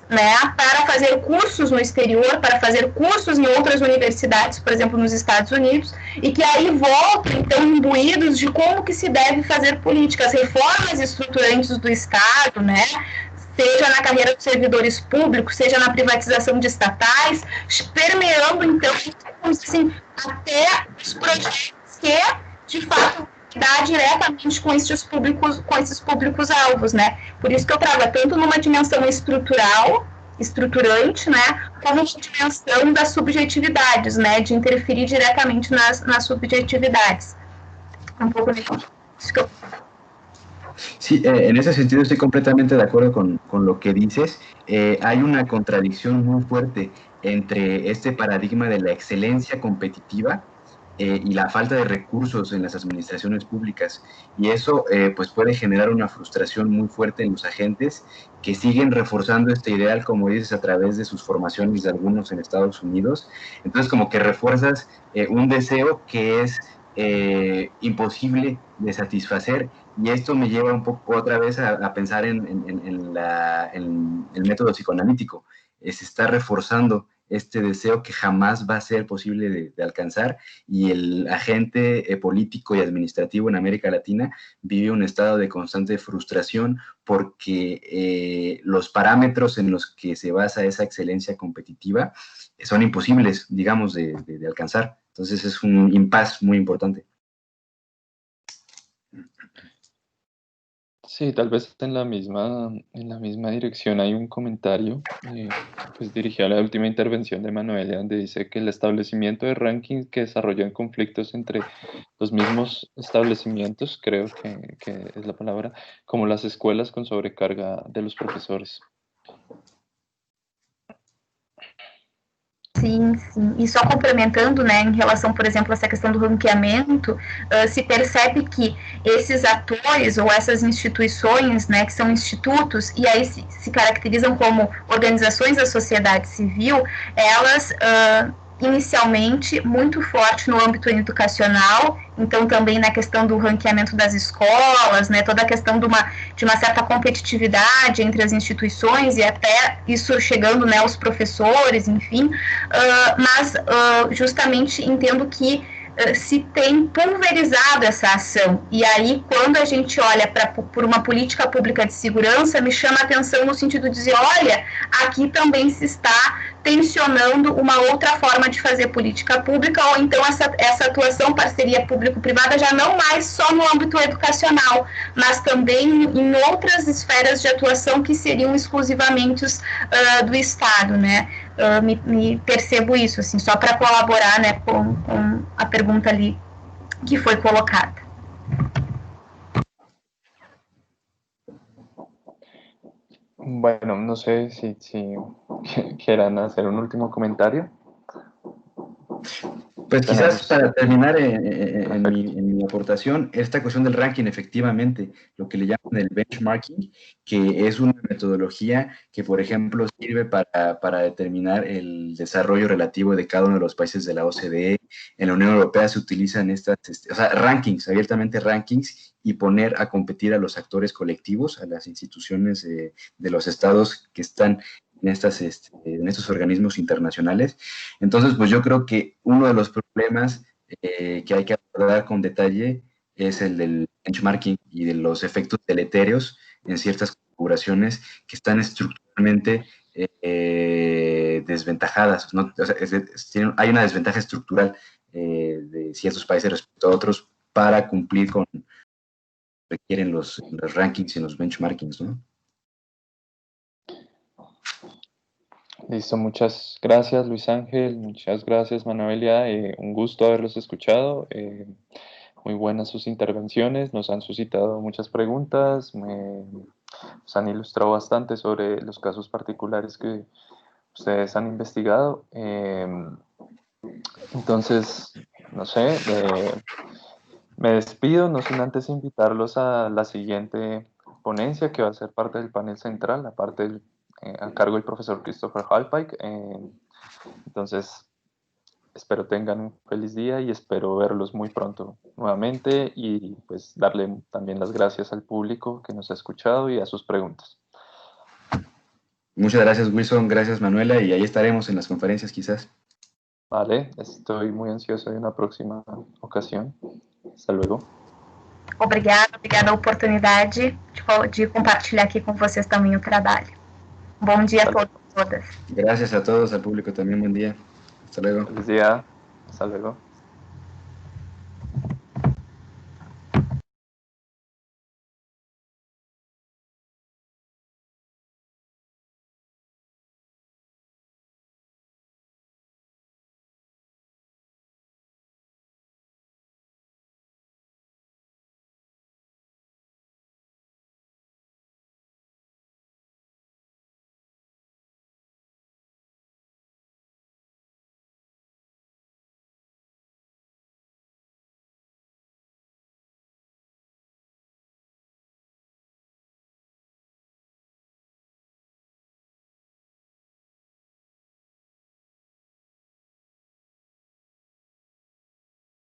né, para fazer cursos no exterior, para fazer cursos em outras universidades, por exemplo, nos Estados Unidos, e que aí voltam, então, imbuídos de como que se deve fazer políticas, reformas estruturantes do Estado, né, seja na carreira dos servidores públicos, seja na privatização de estatais, permeando, então, assim, até os projetos que, de fato, dá diretamente com esses públicos-alvos, né? Por isso que eu trago tanto numa dimensão estruturante, né, como uma dimensão das subjetividades, né, de interferir diretamente nas subjetividades. Un poco de eso. Sí, en ese sentido estoy completamente de acuerdo con lo que dices. Hay una contradicción muy fuerte entre este paradigma de la excelencia competitiva y la falta de recursos en las administraciones públicas. Y eso pues puede generar una frustración muy fuerte en los agentes que siguen reforzando este ideal, como dices, a través de sus formaciones de algunos en Estados Unidos. Entonces como que refuerzas un deseo que es imposible de satisfacer, y esto me lleva un poco otra vez a pensar en el método psicoanalítico. Se está reforzando este deseo que jamás va a ser posible de alcanzar, y el agente político y administrativo en América Latina vive un estado de constante frustración porque los parámetros en los que se basa esa excelencia competitiva son imposibles, digamos, de alcanzar. Entonces es un impasse muy importante. Sí, tal vez en la misma dirección hay un comentario pues dirigido a la última intervención de Manuela, donde dice que el establecimiento de rankings que desarrollan conflictos entre los mismos establecimientos, creo que es la palabra, como las escuelas con sobrecarga de los profesores. Sim, sim. E só complementando, né, em relação, por exemplo, a essa questão do ranqueamento, se percebe que esses atores ou essas instituições, né, que são institutos, e aí se caracterizam como organizações da sociedade civil, elas inicialmente muito forte no âmbito educacional, então também na questão do ranqueamento das escolas, né, toda a questão de uma certa competitividade entre as instituições e até isso chegando, né, aos professores, enfim, mas justamente entendo que se tem pulverizado essa ação, e aí quando a gente olha por uma política pública de segurança, me chama a atenção no sentido de dizer, olha, aqui também se está tensionando uma outra forma de fazer política pública, ou então essa atuação, parceria público-privada, já não mais só no âmbito educacional, mas também em outras esferas de atuação que seriam exclusivamente do Estado, né? Me percebo isso, assim, só para colaborar, né, com a pergunta ali que foi colocada. Bueno, no sé si quieran hacer un último comentario. Pues quizás para terminar en mi la aportación. Esta cuestión del ranking, efectivamente, lo que le llaman el benchmarking, que es una metodología que, por ejemplo, sirve para determinar el desarrollo relativo de cada uno de los países de la OCDE. En la Unión Europea se utilizan estas, o sea, rankings, abiertamente rankings, y poner a competir a los actores colectivos, a las instituciones de los estados que están en estos organismos internacionales. Entonces, pues yo creo que uno de los problemas que hay que abordar con detalle es el del benchmarking y de los efectos deletéreos en ciertas configuraciones que están estructuralmente desventajadas, ¿no? O sea, hay una desventaja estructural de ciertos países respecto a otros para cumplir con lo que requieren los rankings y los benchmarkings, ¿no? Listo, muchas gracias Luis Ángel, muchas gracias Manuelia, un gusto haberlos escuchado, muy buenas sus intervenciones, nos han suscitado muchas preguntas, nos han ilustrado bastante sobre los casos particulares que ustedes han investigado, entonces, no sé, me despido, no sin antes invitarlos a la siguiente ponencia que va a ser parte del panel central, la parte del a cargo del profesor Christopher Hallpike. Entonces, espero tengan un feliz día y espero verlos muy pronto nuevamente y pues darle también las gracias al público que nos ha escuchado y a sus preguntas. Muchas gracias, Wilson, gracias, Manuela, y ahí estaremos en las conferencias quizás. Vale, estoy muy ansioso de una próxima ocasión. Hasta luego. Obrigada a oportunidade de compartilhar aqui com vocês também o trabalho. Bom dia a todos e todas. Gracias a todos, al público también, buen día. Hasta luego. Feliz día. Hasta luego.